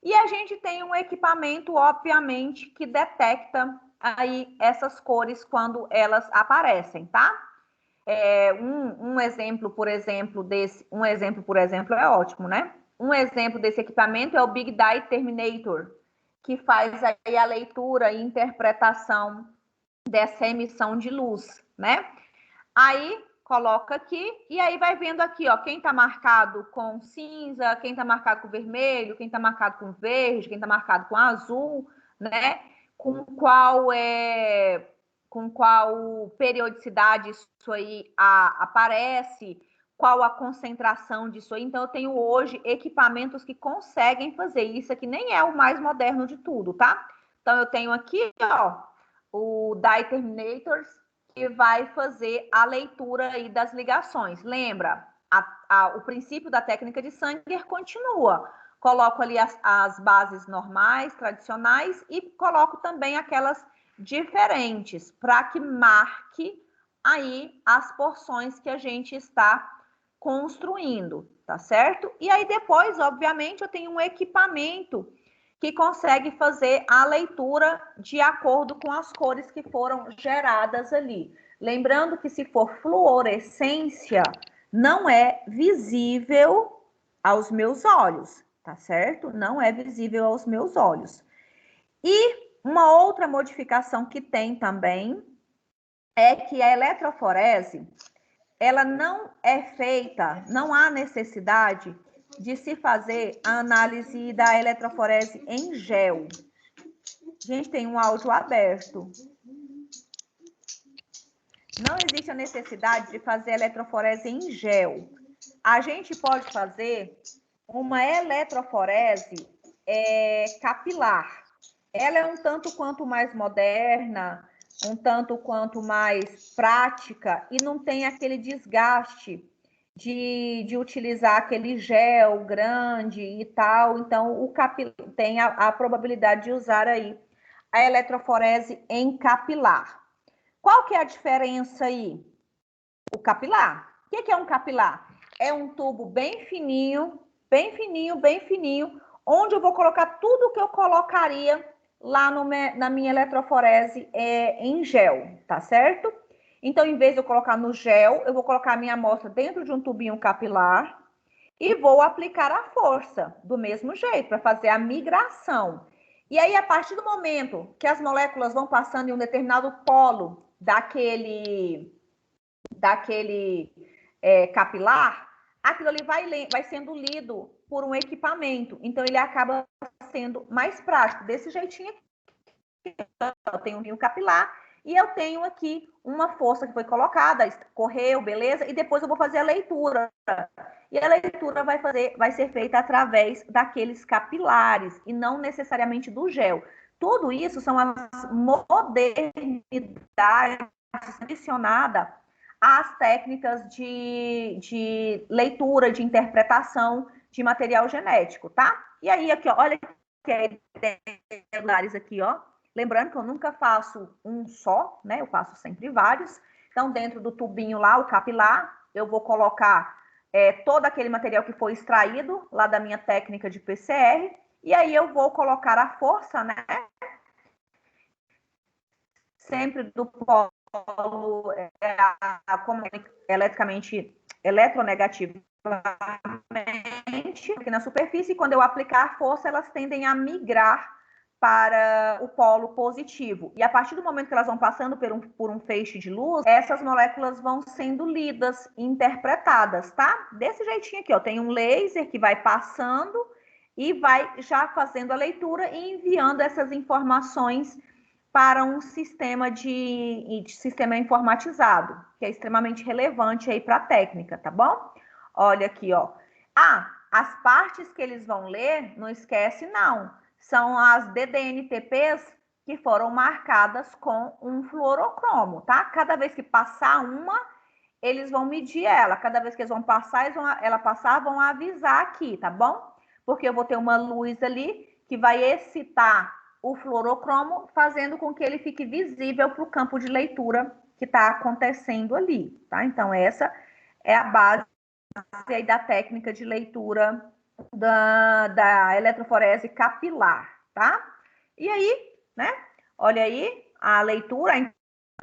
E a gente tem um equipamento, obviamente, que detecta aí essas cores quando elas aparecem, tá? Um exemplo, por exemplo, é ótimo, né? Um exemplo desse equipamento é o Big Dye Terminator, que faz aí a leitura e interpretação dessa emissão de luz, né? Aí coloca aqui e aí vai vendo aqui, ó, quem tá marcado com cinza, quem tá marcado com vermelho, quem tá marcado com verde, quem tá marcado com azul, né? Com qual periodicidade isso aí aparece, qual a concentração disso aí. Então eu tenho hoje equipamentos que conseguem fazer isso aqui, nem é o mais moderno de tudo, tá? Então eu tenho aqui, ó, o Dye Terminators, que vai fazer a leitura aí das ligações. Lembra, o princípio da técnica de Sanger continua. Coloco ali as bases normais, tradicionais, e coloco também aquelas diferentes, para que marque aí as porções que a gente está construindo, tá certo? E aí depois, obviamente, eu tenho um equipamento que consegue fazer a leitura de acordo com as cores que foram geradas ali. Lembrando que se for fluorescência, não é visível aos meus olhos, tá certo? Não é visível aos meus olhos. E uma outra modificação que tem também é que a eletroforese, ela não é feita, não há necessidade de se fazer a análise da eletroforese em gel. Gente, tem um áudio aberto. Não existe a necessidade de fazer eletroforese em gel. A gente pode fazer uma eletroforese capilar. Ela é um tanto quanto mais moderna, um tanto quanto mais prática e não tem aquele desgaste de utilizar aquele gel grande e tal. Então, tem a probabilidade de usar aí a eletroforese em capilar. Qual que é a diferença aí? O capilar. O que é um capilar? É um tubo bem fininho, bem fininho, onde eu vou colocar tudo que eu colocaria lá na minha eletroforese em gel, tá certo? Então, em vez de eu colocar no gel, eu vou colocar a minha amostra dentro de um tubinho capilar e vou aplicar a força do mesmo jeito, para fazer a migração. E aí, a partir do momento que as moléculas vão passando em um determinado polo daquele capilar, aquilo ali vai sendo lido por um equipamento. Então, ele acaba sendo mais prático. Desse jeitinho aqui, eu tenho um rio capilar e eu tenho aqui uma força que foi colocada, correu, beleza, e depois eu vou fazer a leitura. E a leitura vai ser feita através daqueles capilares e não necessariamente do gel. Tudo isso são as modernidades adicionadas às técnicas de leitura, de interpretação de material genético, tá? E aí, aqui, ó, olha que regulares aqui, ó. Lembrando que eu nunca faço um só, né? Eu faço sempre vários. Então, dentro do tubinho lá, o capilar, eu vou colocar todo aquele material que foi extraído lá da minha técnica de PCR, e aí eu vou colocar a força, né? Sempre do polo eletronegativamente aqui na superfície, e quando eu aplicar a força, elas tendem a migrar para o polo positivo. E a partir do momento que elas vão passando por um feixe de luz, essas moléculas vão sendo lidas, interpretadas, tá? Desse jeitinho aqui, ó, tem um laser que vai passando e vai já fazendo a leitura e enviando essas informações para um sistema sistema informatizado, que é extremamente relevante aí para a técnica, tá bom? Olha aqui, ó. As partes que eles vão ler, não esquece não, são as DDNTPs que foram marcadas com um fluorocromo, tá? Cada vez que passar uma, eles vão medir ela. Cada vez que eles vão passar, vão avisar aqui, tá bom? Porque eu vou ter uma luz ali que vai excitar o fluorocromo, fazendo com que ele fique visível para o campo de leitura que está acontecendo ali, tá? Então, essa é a base aí da técnica de leitura da eletroforese capilar, tá? E aí, né? Olha aí a leitura, a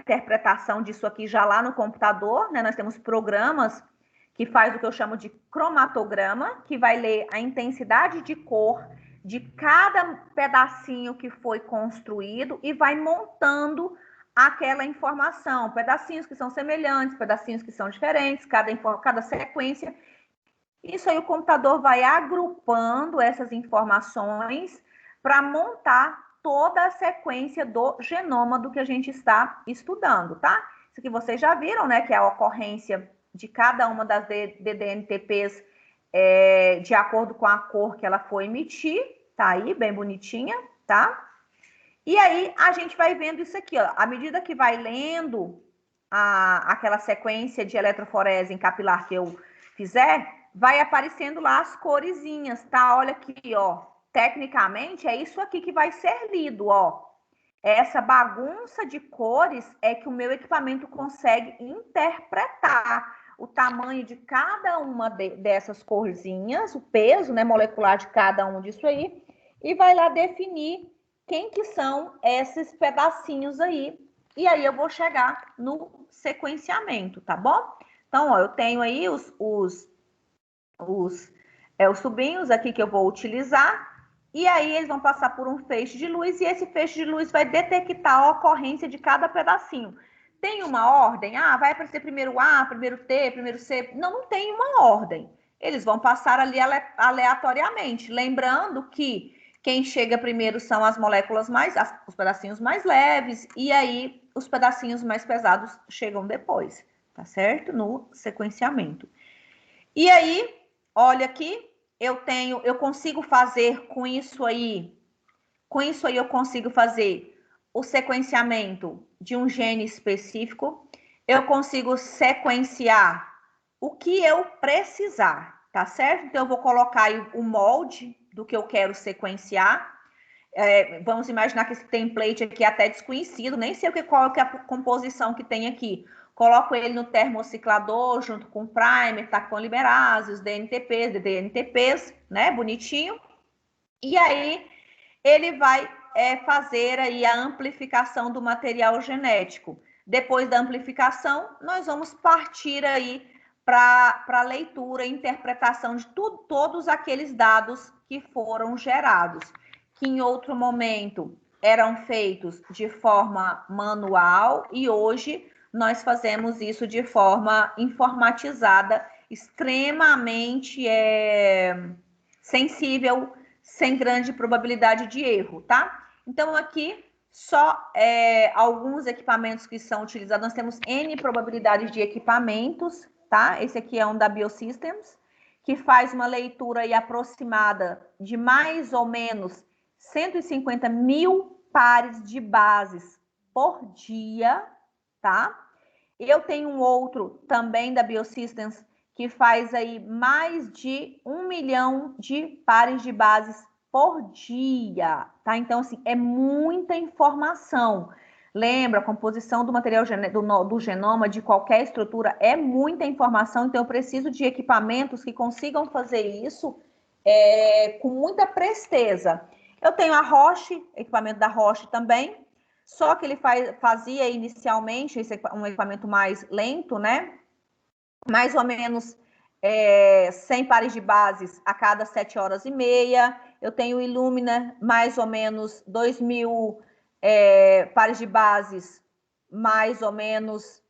interpretação disso aqui já lá no computador, né? Nós temos programas que faz o que eu chamo de cromatograma, que vai ler a intensidade de cor de cada pedacinho que foi construído e vai montando aquela informação, pedacinhos que são semelhantes, pedacinhos que são diferentes, cada sequência. Isso aí o computador vai agrupando essas informações para montar toda a sequência do genoma do que a gente está estudando, tá? Isso aqui vocês já viram, né? Que é a ocorrência de cada uma das DDNTPs de acordo com a cor que ela foi emitir, tá aí, bem bonitinha, tá? E aí a gente vai vendo isso aqui, ó. À medida que vai lendo aquela sequência de eletroforese em capilar que eu fizer, vai aparecendo lá as coresinhas, tá? Olha aqui, ó. Tecnicamente, é isso aqui que vai ser lido, ó. Essa bagunça de cores é que o meu equipamento consegue interpretar o tamanho de cada uma dessas corzinhas, o peso, né, molecular de cada um disso aí, e vai lá definir quem que são esses pedacinhos aí. E aí eu vou chegar no sequenciamento, tá bom? Então, ó, eu tenho aí os tubinhos aqui que eu vou utilizar, e aí eles vão passar por um feixe de luz, e esse feixe de luz vai detectar a ocorrência de cada pedacinho. Tem uma ordem? Vai aparecer primeiro A, primeiro T, primeiro C. Não tem uma ordem. Eles vão passar ali aleatoriamente. Lembrando que quem chega primeiro são as moléculas os pedacinhos mais leves, e aí os pedacinhos mais pesados chegam depois, tá certo? No sequenciamento. E aí, olha aqui, eu consigo fazer com isso aí eu consigo fazer o sequenciamento de um gene específico, eu consigo sequenciar o que eu precisar, tá certo? Então, eu vou colocar aí o molde do que eu quero sequenciar. Vamos imaginar que esse template aqui é até desconhecido, nem sei qual que é a composição que tem aqui. coloco ele no termociclador junto com primer, taconimerase, os DNTPs, DDNTPs, né, bonitinho. E aí ele vai fazer aí a amplificação do material genético. Depois da amplificação, nós vamos partir aí para a leitura e interpretação de todos aqueles dados que foram gerados, que em outro momento eram feitos de forma manual e hoje nós fazemos isso de forma informatizada, extremamente sensível, sem grande probabilidade de erro, tá? Então, aqui, só alguns equipamentos que são utilizados. Nós temos N probabilidades de equipamentos, tá? Esse aqui é um da Biosystems, que faz uma leitura aí aproximada de mais ou menos 150 mil pares de bases por dia, tá? Eu tenho um outro também da Biosystems, que faz aí mais de 1 milhão de pares de bases por dia, tá? Então, assim, é muita informação. Lembra, a composição do material do genoma de qualquer estrutura é muita informação, então eu preciso de equipamentos que consigam fazer isso com muita presteza. Eu tenho a Roche, equipamento da Roche também, só que ele fazia inicialmente, esse é um equipamento mais lento, né? Mais ou menos 100 pares de bases a cada 7 horas e meia. Eu tenho o Illumina, mais ou menos 2.000 pares de bases, mais ou menos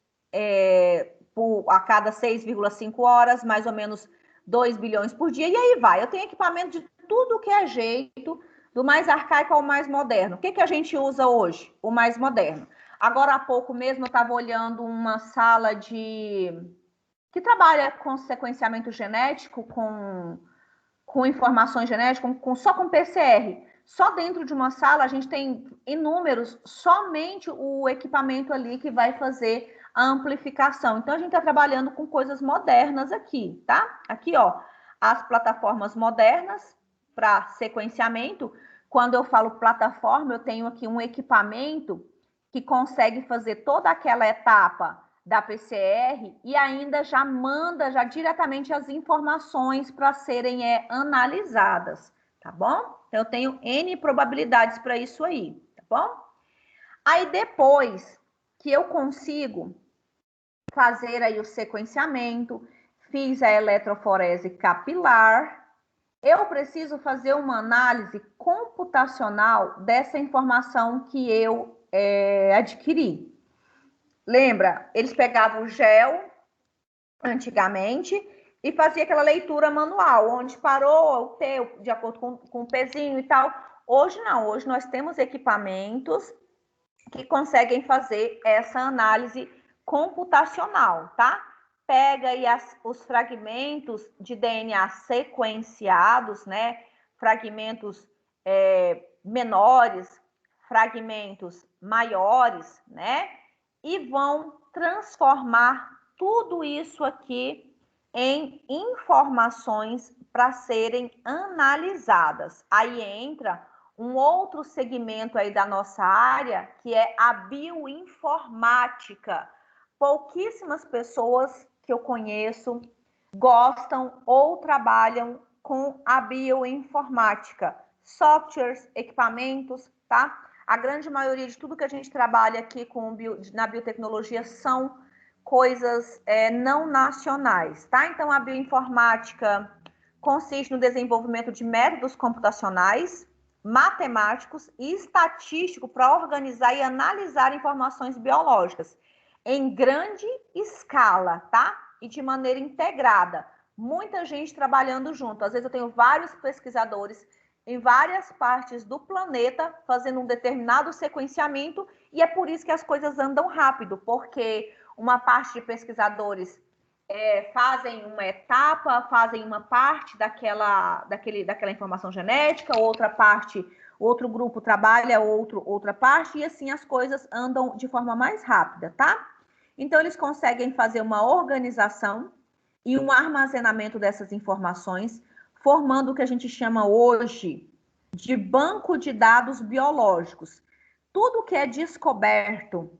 a cada 6,5 horas, mais ou menos 2 bilhões por dia, e aí vai. Eu tenho equipamento de tudo que é jeito, do mais arcaico ao mais moderno. O que a gente usa hoje? O mais moderno. Agora há pouco mesmo eu estava olhando uma sala que trabalha com sequenciamento genético, com informações genéticas, só com PCR. Só dentro de uma sala a gente tem inúmeros, somente o equipamento ali que vai fazer a amplificação. Então a gente está trabalhando com coisas modernas aqui, tá? Aqui, ó, as plataformas modernas para sequenciamento. Quando eu falo plataforma, eu tenho aqui um equipamento que consegue fazer toda aquela etapa da PCR e ainda já manda diretamente as informações para serem analisadas, tá bom? Então, eu tenho N probabilidades para isso aí, tá bom? Aí, depois que eu consigo fazer aí o sequenciamento, fiz a eletroforese capilar, eu preciso fazer uma análise computacional dessa informação que eu adquiri. Lembra? Eles pegavam o gel, antigamente, e fazia aquela leitura manual, onde parou o T, de acordo com o pezinho e tal. Hoje não, hoje nós temos equipamentos que conseguem fazer essa análise computacional, tá? Pega aí os fragmentos de DNA sequenciados, né? Fragmentos menores, fragmentos maiores, né? E vão transformar tudo isso aqui em informações para serem analisadas. Aí entra um outro segmento aí da nossa área, que é a bioinformática. Pouquíssimas pessoas que eu conheço gostam ou trabalham com a bioinformática. Softwares, equipamentos, tá? A grande maioria de tudo que a gente trabalha aqui na biotecnologia são coisas não nacionais, tá? Então, a bioinformática consiste no desenvolvimento de métodos computacionais, matemáticos e estatísticos para organizar e analisar informações biológicas em grande escala, tá? E de maneira integrada. Muita gente trabalhando junto. Às vezes eu tenho vários pesquisadores em várias partes do planeta fazendo um determinado sequenciamento e é por isso que as coisas andam rápido, porque uma parte de pesquisadores fazem uma etapa, fazem uma parte daquela informação genética, outra parte, outro grupo trabalha outra parte, e assim as coisas andam de forma mais rápida, tá? Então, eles conseguem fazer uma organização e um armazenamento dessas informações, formando o que a gente chama hoje de banco de dados biológicos. Tudo que é descoberto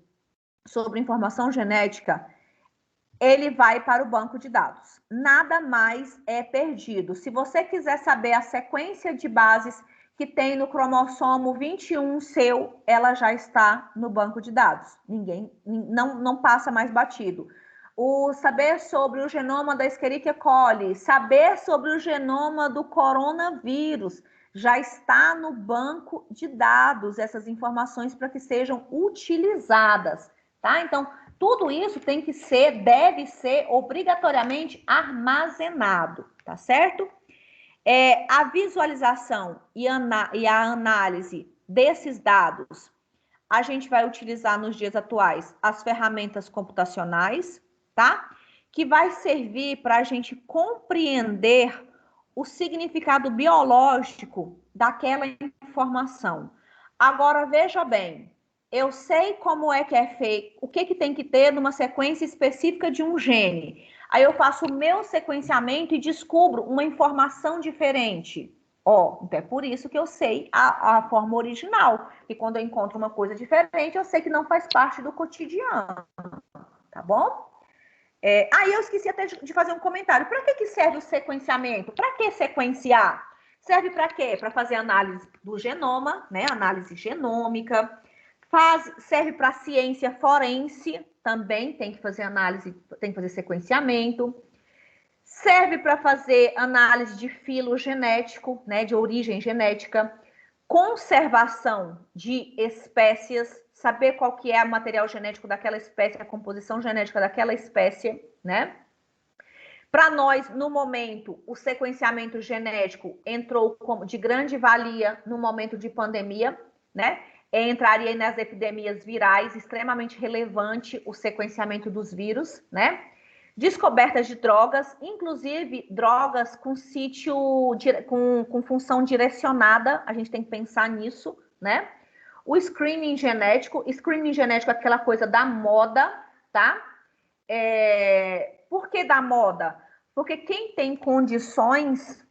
sobre informação genética ele vai para o banco de dados. Nada mais é perdido. Se você quiser saber a sequência de bases que tem no cromossomo 21 seu, ela já está no banco de dados. Não passa mais batido. O saber sobre o genoma da Escherichia coli, saber sobre o genoma do coronavírus, já está no banco de dados, essas informações para que sejam utilizadas, tá? Então, tudo isso deve ser obrigatoriamente armazenado, tá certo? A visualização e a análise desses dados, a gente vai utilizar nos dias atuais as ferramentas computacionais, tá? Que vai servir para a gente compreender o significado biológico daquela informação. Agora, veja bem, eu sei como é que é feito, o que tem que ter numa sequência específica de um gene. Aí eu faço o meu sequenciamento e descubro uma informação diferente. Então é por isso que eu sei a forma original. E quando eu encontro uma coisa diferente, eu sei que não faz parte do cotidiano. Tá bom? Aí eu esqueci até de fazer um comentário. Para que serve o sequenciamento? Para que sequenciar? Serve para quê? Para fazer análise do genoma, né? Análise genômica. Serve para ciência forense, também tem que fazer análise, tem que fazer sequenciamento. Serve para fazer análise de filogenético, né? De origem genética. Conservação de espécies, saber qual que é o material genético daquela espécie, a composição genética daquela espécie, né? Para nós, no momento, o sequenciamento genético entrou de grande valia no momento de pandemia, né? Entraria nas epidemias virais, extremamente relevante o sequenciamento dos vírus, né? Descobertas de drogas, inclusive drogas com com função direcionada, a gente tem que pensar nisso, né? O screening genético é aquela coisa da moda, tá? Por que da moda? Porque quem tem condições,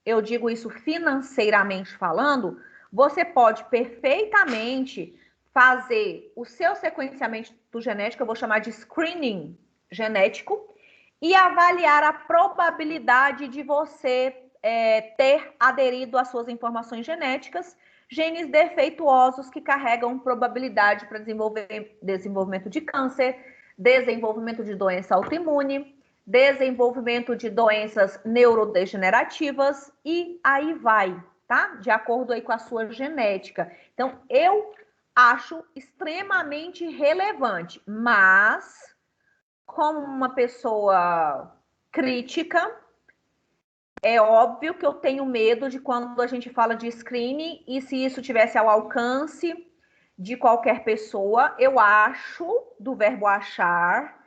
eu digo isso financeiramente falando, você pode perfeitamente fazer o seu sequenciamento genético, eu vou chamar de screening genético, e avaliar a probabilidade de você ter aderido às suas informações genéticas, genes defeituosos que carregam probabilidade para desenvolvimento de câncer, desenvolvimento de doença autoimune, desenvolvimento de doenças neurodegenerativas e aí vai, tá? De acordo aí com a sua genética. Então, eu acho extremamente relevante, mas como uma pessoa crítica, é óbvio que eu tenho medo de quando a gente fala de screening e se isso tivesse ao alcance de qualquer pessoa, eu acho, do verbo achar,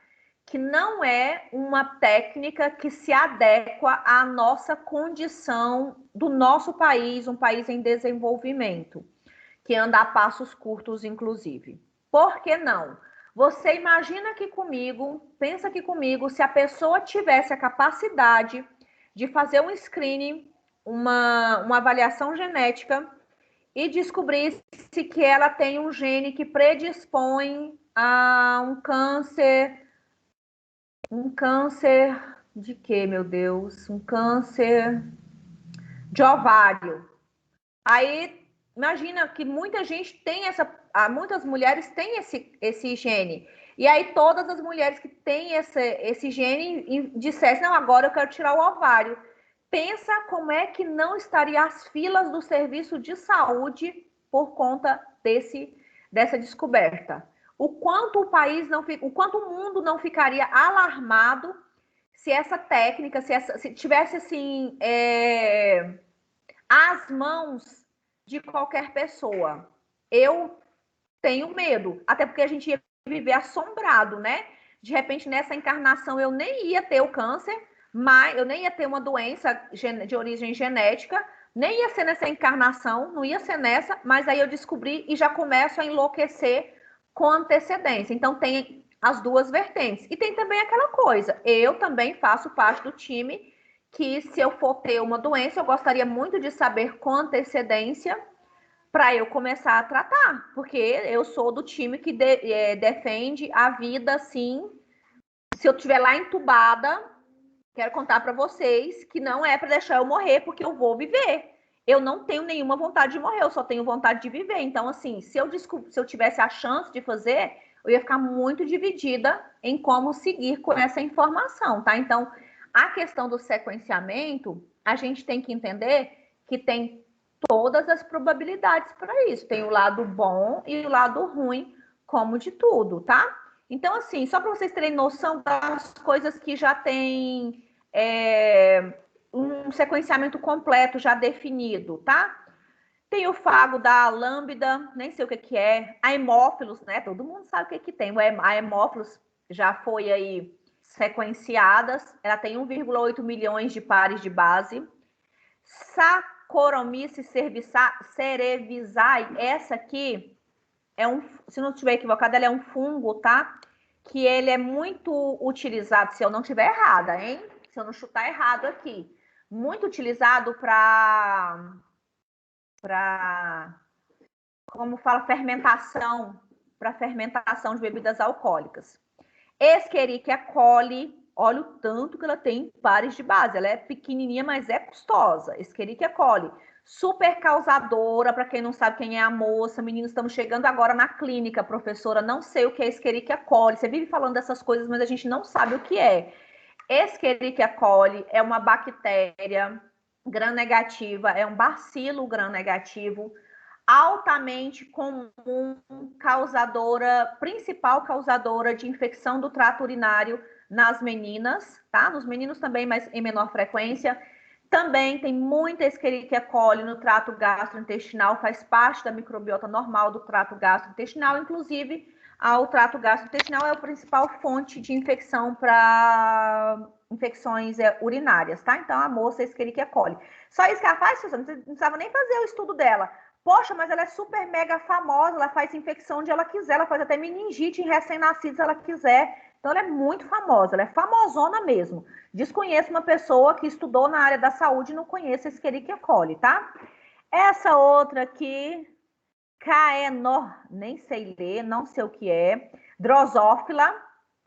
que não é uma técnica que se adequa à nossa condição do nosso país, um país em desenvolvimento, que anda a passos curtos, inclusive. Por que não? Você imagina aqui comigo, pensa aqui comigo, se a pessoa tivesse a capacidade de fazer um screening, uma avaliação genética e descobrisse que ela tem um gene que predispõe a um câncer de quê, meu Deus? Um câncer de ovário. Aí, imagina que muita gente tem muitas mulheres têm esse gene. E aí, todas as mulheres que têm esse gene dissessem, não, agora eu quero tirar o ovário. Pensa como é que não estaria as filas do serviço de saúde por conta dessa descoberta. O quanto o quanto o mundo não ficaria alarmado se essa técnica, se tivesse assim, às mãos de qualquer pessoa. Eu tenho medo, até porque a gente ia viver assombrado, né? De repente, nessa encarnação, eu nem ia ter o câncer, mas eu nem ia ter uma doença de origem genética, nem ia ser nessa encarnação, não ia ser nessa, mas aí eu descobri e já começo a enlouquecer com antecedência. Então, tem as duas vertentes. E tem também aquela coisa, eu também faço parte do time que, se eu for ter uma doença, eu gostaria muito de saber com antecedência para eu começar a tratar, porque eu sou do time que defende a vida, sim, Se eu estiver lá entubada, quero contar para vocês que não é para deixar eu morrer, porque eu vou viver. Eu não tenho nenhuma vontade de morrer, eu só tenho vontade de viver. Então, assim, se eu tivesse a chance de fazer, eu ia ficar muito dividida em como seguir com essa informação, tá? Então, a questão do sequenciamento, a gente tem que entender que tem todas as probabilidades para isso. Tem o lado bom e o lado ruim, como de tudo, tá? Então, assim, só para vocês terem noção das coisas que já tem um sequenciamento completo já definido, tá? Tem o fago da lambda, nem sei o que é, a hemófilos, né? Todo mundo sabe o que tem. A hemófilos já foi aí sequenciadas, ela tem 1,8 milhões de pares de base. Saccharomyces cerevisiae, essa aqui é se não estiver equivocada, ela é um fungo, tá? Que ele é muito utilizado, se eu não estiver errada, hein? Se eu não chutar errado aqui. Muito utilizado para como fala, fermentação, para fermentação de bebidas alcoólicas. Escherichia coli, olha o tanto que ela tem pares de base. Ela é pequenininha, mas é custosa. Escherichia coli. Super causadora, para quem não sabe quem é a moça. Meninos, estamos chegando agora na clínica, professora. Não sei o que é Escherichia coli. Você vive falando dessas coisas, mas a gente não sabe o que é. Escherichia coli é uma bactéria gram-negativa, é um bacilo gram-negativo, altamente comum, principal causadora de infecção do trato urinário nas meninas, tá? Nos meninos também, mas em menor frequência. Também tem muita Escherichia coli no trato gastrointestinal, faz parte da microbiota normal do trato gastrointestinal, inclusive o trato gastrointestinal é a principal fonte de infecção para infecções urinárias, tá? Então, a moça é Escherichia coli. Só isso que ela faz, Suzana, não precisava nem fazer o estudo dela. Poxa, mas ela é super mega famosa, ela faz infecção onde ela quiser, ela faz até meningite em recém-nascidos se ela quiser. Então, ela é muito famosa, ela é famosona mesmo. Desconheço uma pessoa que estudou na área da saúde e não conhece a Escherichia coli, tá? Essa outra aqui, nem sei ler, não sei o que é. Drosófila,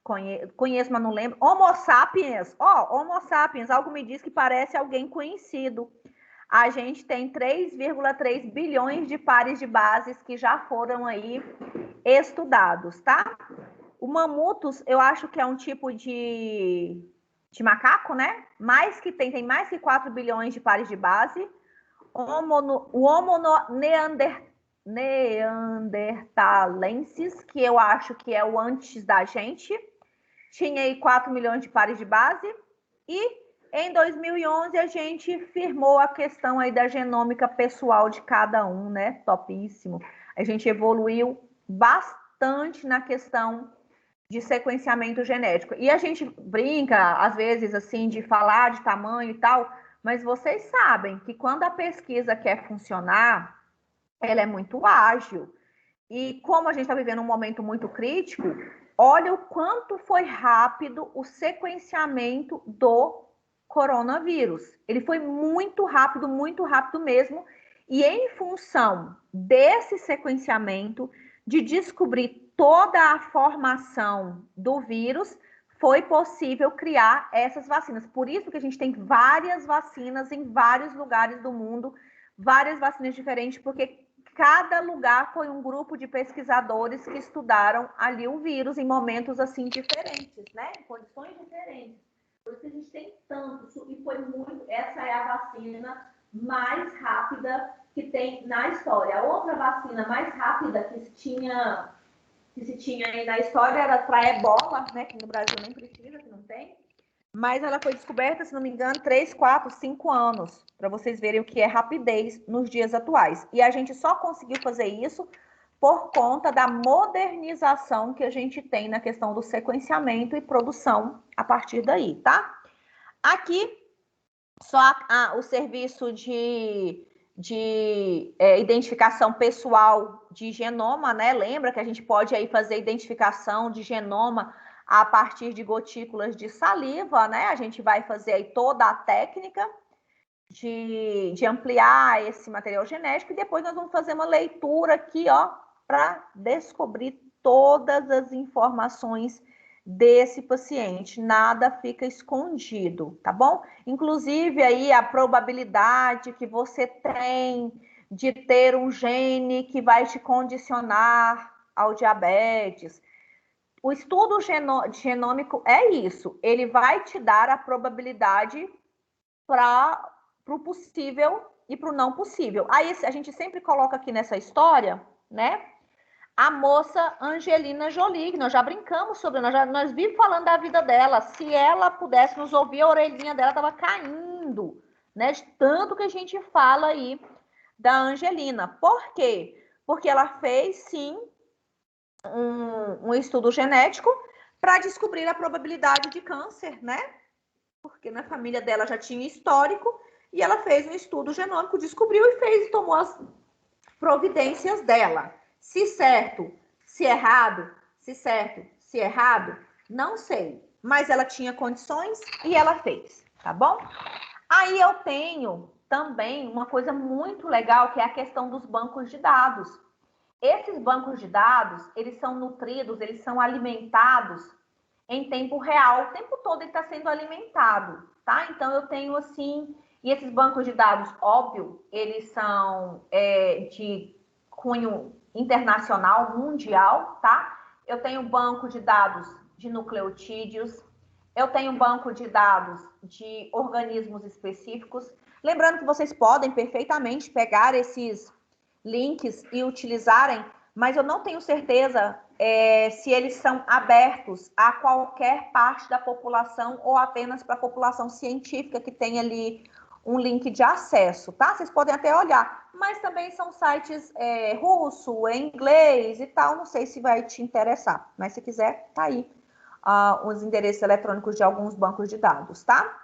conheço, mas não lembro. Homo sapiens, Homo sapiens, algo me diz que parece alguém conhecido. A gente tem 3,3 bilhões de pares de bases que já foram aí estudados, tá? O mamutus, eu acho que é um tipo de macaco, né? Tem mais que 4 bilhões de pares de base. O Homo neanderthalensis, que eu acho que é o antes da gente, tinha aí 4 milhões de pares de base. E em 2011 a gente firmou a questão aí da genômica pessoal de cada um, né? Topíssimo. A gente evoluiu bastante na questão de sequenciamento genético. E a gente brinca, às vezes, assim, de falar de tamanho e tal, mas vocês sabem que quando a pesquisa quer funcionar, ela é muito ágil. E como a gente está vivendo um momento muito crítico, olha o quanto foi rápido o sequenciamento do coronavírus. Ele foi muito rápido mesmo. E em função desse sequenciamento, de descobrir toda a formação do vírus, foi possível criar essas vacinas. Por isso que a gente tem várias vacinas em vários lugares do mundo, várias vacinas diferentes, porque cada lugar foi um grupo de pesquisadores que estudaram ali o vírus em momentos assim diferentes, né? Em condições diferentes. Por isso que a gente tem tanto, e foi muito. Essa é a vacina mais rápida que tem na história. A outra vacina mais rápida que se tinha aí na história era para ebola, né? Que no Brasil nem precisa, que não tem. Mas ela foi descoberta, se não me engano, 3, 4, 5 anos, para vocês verem o que é rapidez nos dias atuais. E a gente só conseguiu fazer isso por conta da modernização que a gente tem na questão do sequenciamento e produção a partir daí, tá? Aqui, só o serviço de identificação pessoal de genoma, né? Lembra que a gente pode aí fazer identificação de genoma a partir de gotículas de saliva, né? A gente vai fazer aí toda a técnica de ampliar esse material genético e depois nós vamos fazer uma leitura aqui, ó, para descobrir todas as informações desse paciente, nada fica escondido, tá bom? Inclusive aí a probabilidade que você tem de ter um gene que vai te condicionar ao diabetes. O estudo genômico é isso, ele vai te dar a probabilidade para o possível e para o não possível. Aí a gente sempre coloca aqui nessa história, né? A moça Angelina Jolie, que nós já brincamos sobre, nós vimos falando da vida dela. Se ela pudesse nos ouvir, a orelhinha dela estava caindo, né? De tanto que a gente fala aí da Angelina. Por quê? Porque ela fez, sim, um estudo genético para descobrir a probabilidade de câncer, né? Porque na família dela já tinha histórico, e ela fez um estudo genômico, descobriu e fez, tomou as providências dela. Se certo, se errado, se certo, se errado, não sei. Mas ela tinha condições e ela fez, tá bom? Aí eu tenho também uma coisa muito legal, que é a questão dos bancos de dados. Esses bancos de dados, eles são nutridos, eles são alimentados em tempo real. O tempo todo ele está sendo alimentado, tá? Então eu tenho assim, e esses bancos de dados, óbvio, eles são de cunho internacional, mundial, tá? Eu tenho banco de dados de nucleotídeos, eu tenho banco de dados de organismos específicos. Lembrando que vocês podem perfeitamente pegar esses links e utilizarem, mas eu não tenho certeza se eles são abertos a qualquer parte da população ou apenas para a população científica que tem ali um link de acesso, tá? Vocês podem até olhar, mas também são sites russo, em inglês e tal, não sei se vai te interessar, mas se quiser, tá aí os endereços eletrônicos de alguns bancos de dados, tá?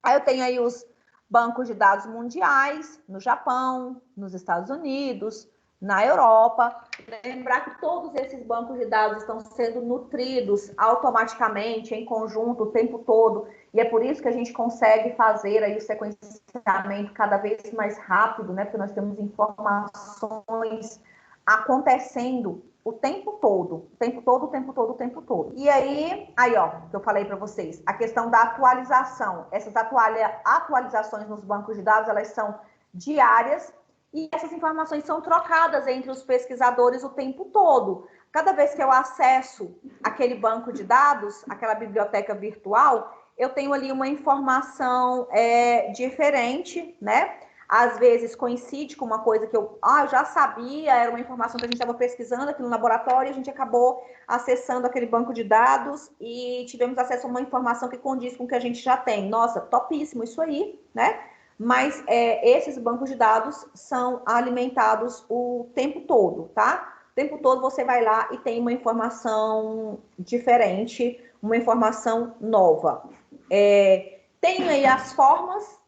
Aí eu tenho aí os bancos de dados mundiais, no Japão, nos Estados Unidos, na Europa. Lembrar que todos esses bancos de dados estão sendo nutridos automaticamente, em conjunto, o tempo todo, e é por isso que a gente consegue fazer aí o sequenciamento cada vez mais rápido, né? Porque nós temos informações acontecendo o tempo todo, o tempo todo, o tempo todo, o tempo todo. E aí ó, que eu falei para vocês, a questão da atualização. Essas atualizações nos bancos de dados, elas são diárias e essas informações são trocadas entre os pesquisadores o tempo todo. Cada vez que eu acesso aquele banco de dados, aquela biblioteca virtual, eu tenho ali uma informação diferente, né? Às vezes coincide com uma coisa que eu já sabia, era uma informação que a gente estava pesquisando aqui no laboratório, e a gente acabou acessando aquele banco de dados e tivemos acesso a uma informação que condiz com o que a gente já tem. Nossa, topíssimo isso aí, né? Mas esses bancos de dados são alimentados o tempo todo, tá? O tempo todo você vai lá e tem uma informação diferente, uma informação nova. Tem aí as formas,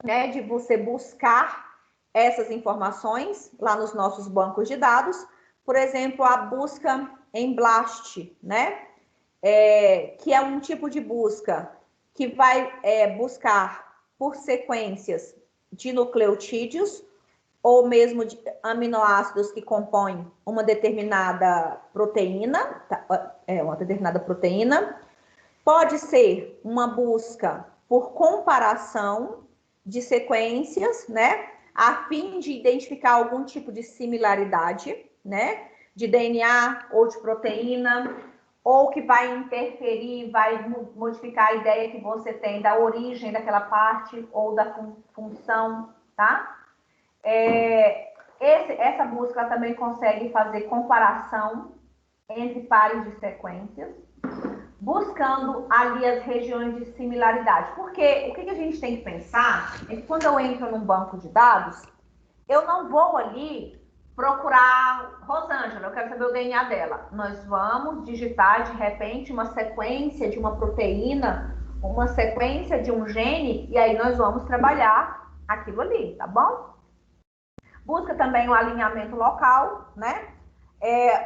né, de você buscar essas informações lá nos nossos bancos de dados. Por exemplo, a busca em BLAST, né? Que é um tipo de busca que vai buscar por sequências de nucleotídeos ou mesmo de aminoácidos que compõem uma determinada proteína, uma determinada proteína. Pode ser uma busca por comparação de sequências, né, a fim de identificar algum tipo de similaridade, né, de DNA ou de proteína, ou que vai interferir, vai modificar a ideia que você tem da origem daquela parte ou da função, tá? Essa busca também consegue fazer comparação entre pares de sequências, buscando ali as regiões de similaridade. Porque o que a gente tem que pensar é que quando eu entro num banco de dados, eu não vou ali procurar Rosângela, eu quero saber o DNA dela. Nós vamos digitar, de repente, uma sequência de uma proteína, uma sequência de um gene, e aí nós vamos trabalhar aquilo ali, tá bom? Busca também o alinhamento local, né?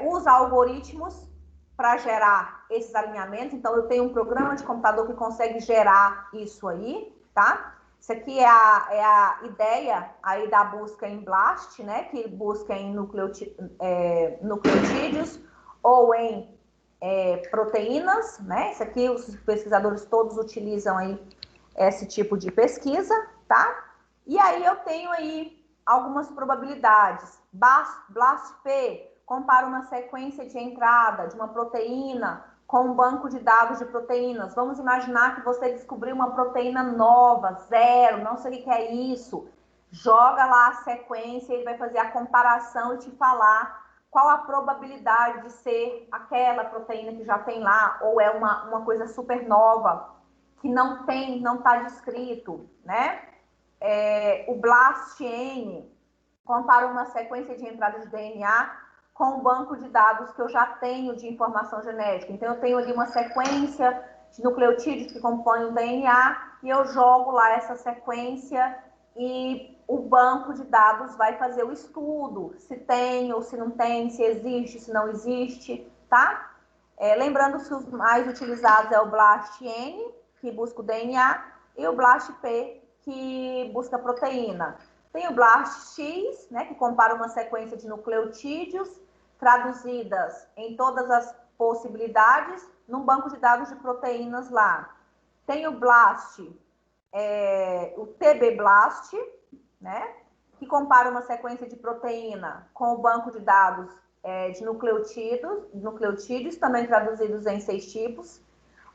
Usa algoritmos para gerar esses alinhamentos. Então, eu tenho um programa de computador que consegue gerar isso aí, tá? Isso aqui é a ideia aí da busca em BLAST, né? Que busca em nucleotídeos ou em proteínas, né? Isso aqui os pesquisadores todos utilizam aí esse tipo de pesquisa, tá? E aí eu tenho aí algumas probabilidades. BLAST-P compara uma sequência de entrada de uma proteína com um banco de dados de proteínas. Vamos imaginar que você descobriu uma proteína nova, zero, não sei o que é isso. Joga lá a sequência, ele vai fazer a comparação e te falar qual a probabilidade de ser aquela proteína que já tem lá, ou é uma coisa super nova, que não está descrito, né? O BLAST-N compara uma sequência de entrada de DNA com um banco de dados que eu já tenho de informação genética. Então, eu tenho ali uma sequência de nucleotídeos que compõem o DNA e eu jogo lá essa sequência e o banco de dados vai fazer o estudo, se tem ou se não tem, se existe, se não existe, tá? Lembrando que os mais utilizados é o BLAST-N, que busca o DNA, e o BLAST-P, que busca a proteína. Tem o BLAST-X, né, que compara uma sequência de nucleotídeos traduzidas em todas as possibilidades num banco de dados de proteínas lá. Tem o BLAST, o TB-BLAST, né, que compara uma sequência de proteína com o banco de dados de nucleotídeos, também traduzidos em 6 tipos.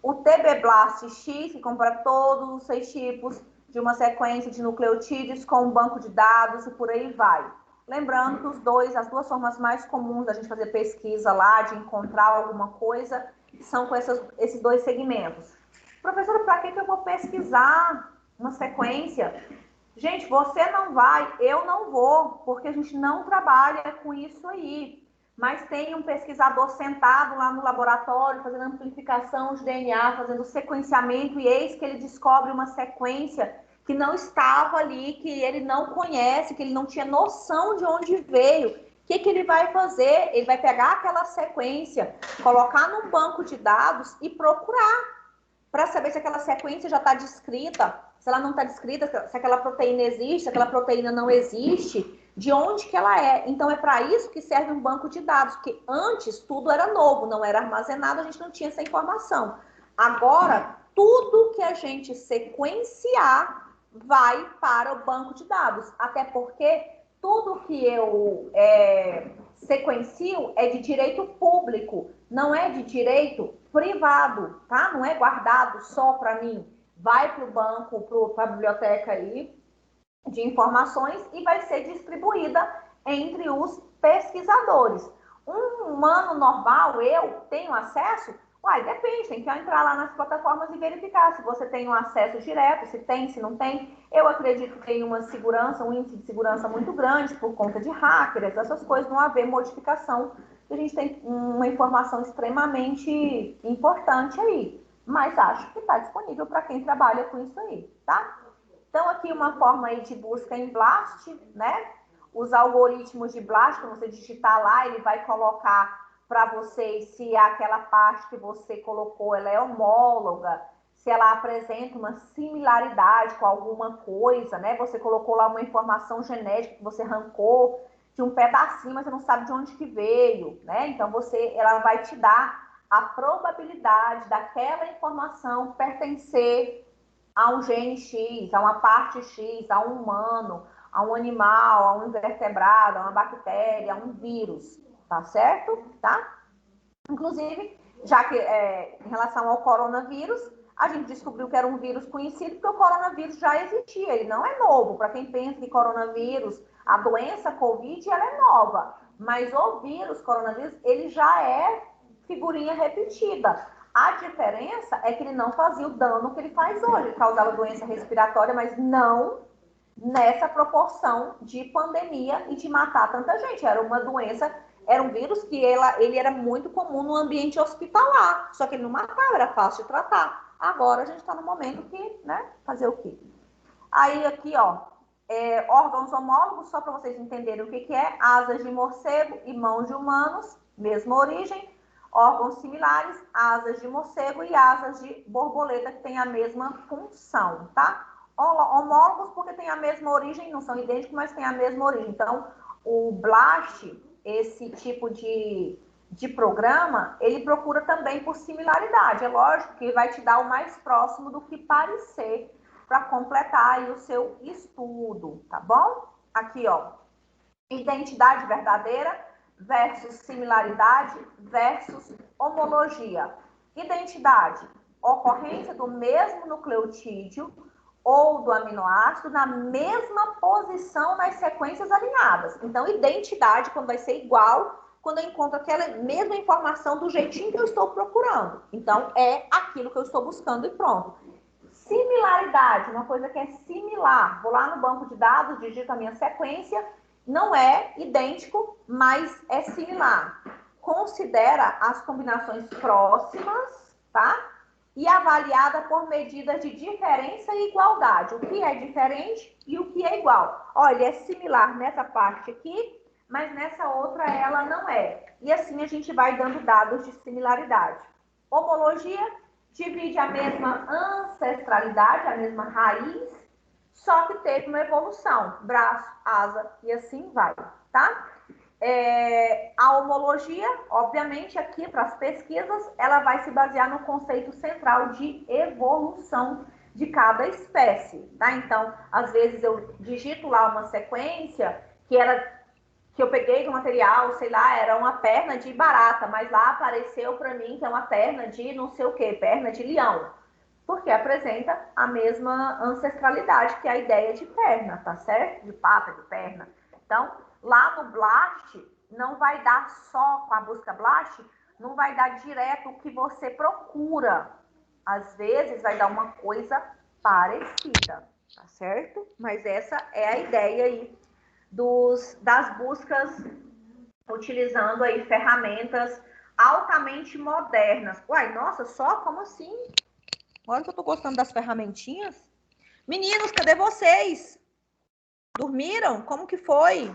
O TB-BLAST-X, que compara todos os 6 tipos de uma sequência de nucleotídeos com um banco de dados e por aí vai. Lembrando que as duas formas mais comuns da gente fazer pesquisa lá, de encontrar alguma coisa, são com esses 2 segmentos. Professor, para que eu vou pesquisar uma sequência? Gente, você não vai, eu não vou, porque a gente não trabalha com isso aí. Mas tem um pesquisador sentado lá no laboratório, fazendo amplificação de DNA, fazendo sequenciamento, e eis que ele descobre uma sequência que não estava ali, que ele não conhece, que ele não tinha noção de onde veio. O que ele vai fazer? Ele vai pegar aquela sequência, colocar num banco de dados e procurar para saber se aquela sequência já está descrita, se ela não está descrita, se aquela proteína existe, se aquela proteína não existe, de onde que ela é. Então, é para isso que serve um banco de dados, porque antes tudo era novo, não era armazenado, a gente não tinha essa informação. Agora, tudo que a gente sequenciar vai para o banco de dados, até porque tudo que eu sequencio é de direito público, não é de direito privado, tá? Não é guardado só para mim. Vai para o banco, para a biblioteca aí de informações e vai ser distribuída entre os pesquisadores. Um humano normal, eu tenho acesso? Uai, depende, tem que entrar lá nas plataformas e verificar se você tem um acesso direto, se tem, se não tem. Eu acredito que tem uma segurança, um índice de segurança muito grande por conta de hackers, essas coisas, não haver modificação. A gente tem uma informação extremamente importante aí, mas acho que está disponível para quem trabalha com isso aí, tá? Então, aqui uma forma aí de busca em BLAST, né? Os algoritmos de BLAST, quando você digitar lá, ele vai colocar para você se aquela parte que você colocou ela é homóloga, se ela apresenta uma similaridade com alguma coisa, né? Você colocou lá uma informação genética que você arrancou de um pedacinho, mas você não sabe de onde que veio, né? Então, ela vai te dar a probabilidade daquela informação pertencer a um gene X, a uma parte X, a um humano, a um animal, a um invertebrado, a uma bactéria, a um vírus, tá certo? Tá? Inclusive, já que em relação ao coronavírus, a gente descobriu que era um vírus conhecido porque o coronavírus já existia, ele não é novo. Para quem pensa que coronavírus, a doença Covid, ela é nova, mas o vírus coronavírus, ele já é figurinha repetida. A diferença é que ele não fazia o dano que ele faz hoje. Ele causava doença respiratória, mas não nessa proporção de pandemia e de matar tanta gente. Era uma doença, era um vírus que ele era muito comum no ambiente hospitalar. Só que ele não matava, era fácil de tratar. Agora a gente está no momento que, né, fazer o quê? Aí aqui, ó, órgãos homólogos, só para vocês entenderem o que é, asas de morcego e mãos de humanos, mesma origem. Órgãos similares, asas de morcego e asas de borboleta, que têm a mesma função, tá? Homólogos porque têm a mesma origem, não são idênticos, mas têm a mesma origem. Então, o BLAST, esse tipo de de programa, ele procura também por similaridade. É lógico que ele vai te dar o mais próximo do que parecer para completar aí o seu estudo, tá bom? Aqui, ó, identidade verdadeira versus similaridade versus homologia. Identidade, ocorrência do mesmo nucleotídeo ou do aminoácido na mesma posição nas sequências alinhadas. Então, identidade, quando vai ser igual, quando eu encontro aquela mesma informação do jeitinho que eu estou procurando. Então, é aquilo que eu estou buscando e pronto. Similaridade, uma coisa que é similar. Vou lá no banco de dados, digito a minha sequência, não é idêntico, mas é similar. Considera as combinações próximas, tá? E avaliada por medidas de diferença e igualdade. O que é diferente e o que é igual. Olha, é similar nessa parte aqui, mas nessa outra ela não é. E assim a gente vai dando dados de similaridade. Homologia divide a mesma ancestralidade, a mesma raiz, só que teve uma evolução, braço, asa e assim vai, tá? A homologia, obviamente, aqui para as pesquisas, ela vai se basear no conceito central de evolução de cada espécie, tá? Então, às vezes eu digito lá uma sequência que eu peguei do material, sei lá, era uma perna de barata, mas lá apareceu para mim que é uma perna de não sei o que, perna de leão, porque apresenta a mesma ancestralidade, que é a ideia de perna, tá certo? De pata, de perna. Então, lá no BLAST, não vai dar só com a busca BLAST, não vai dar direto o que você procura. Às vezes vai dar uma coisa parecida, tá certo? Mas essa é a ideia aí das buscas utilizando aí ferramentas altamente modernas. Uai, nossa, só? Como assim? Olha que eu tô gostando das ferramentinhas. Meninos, cadê vocês? Dormiram? Como que foi?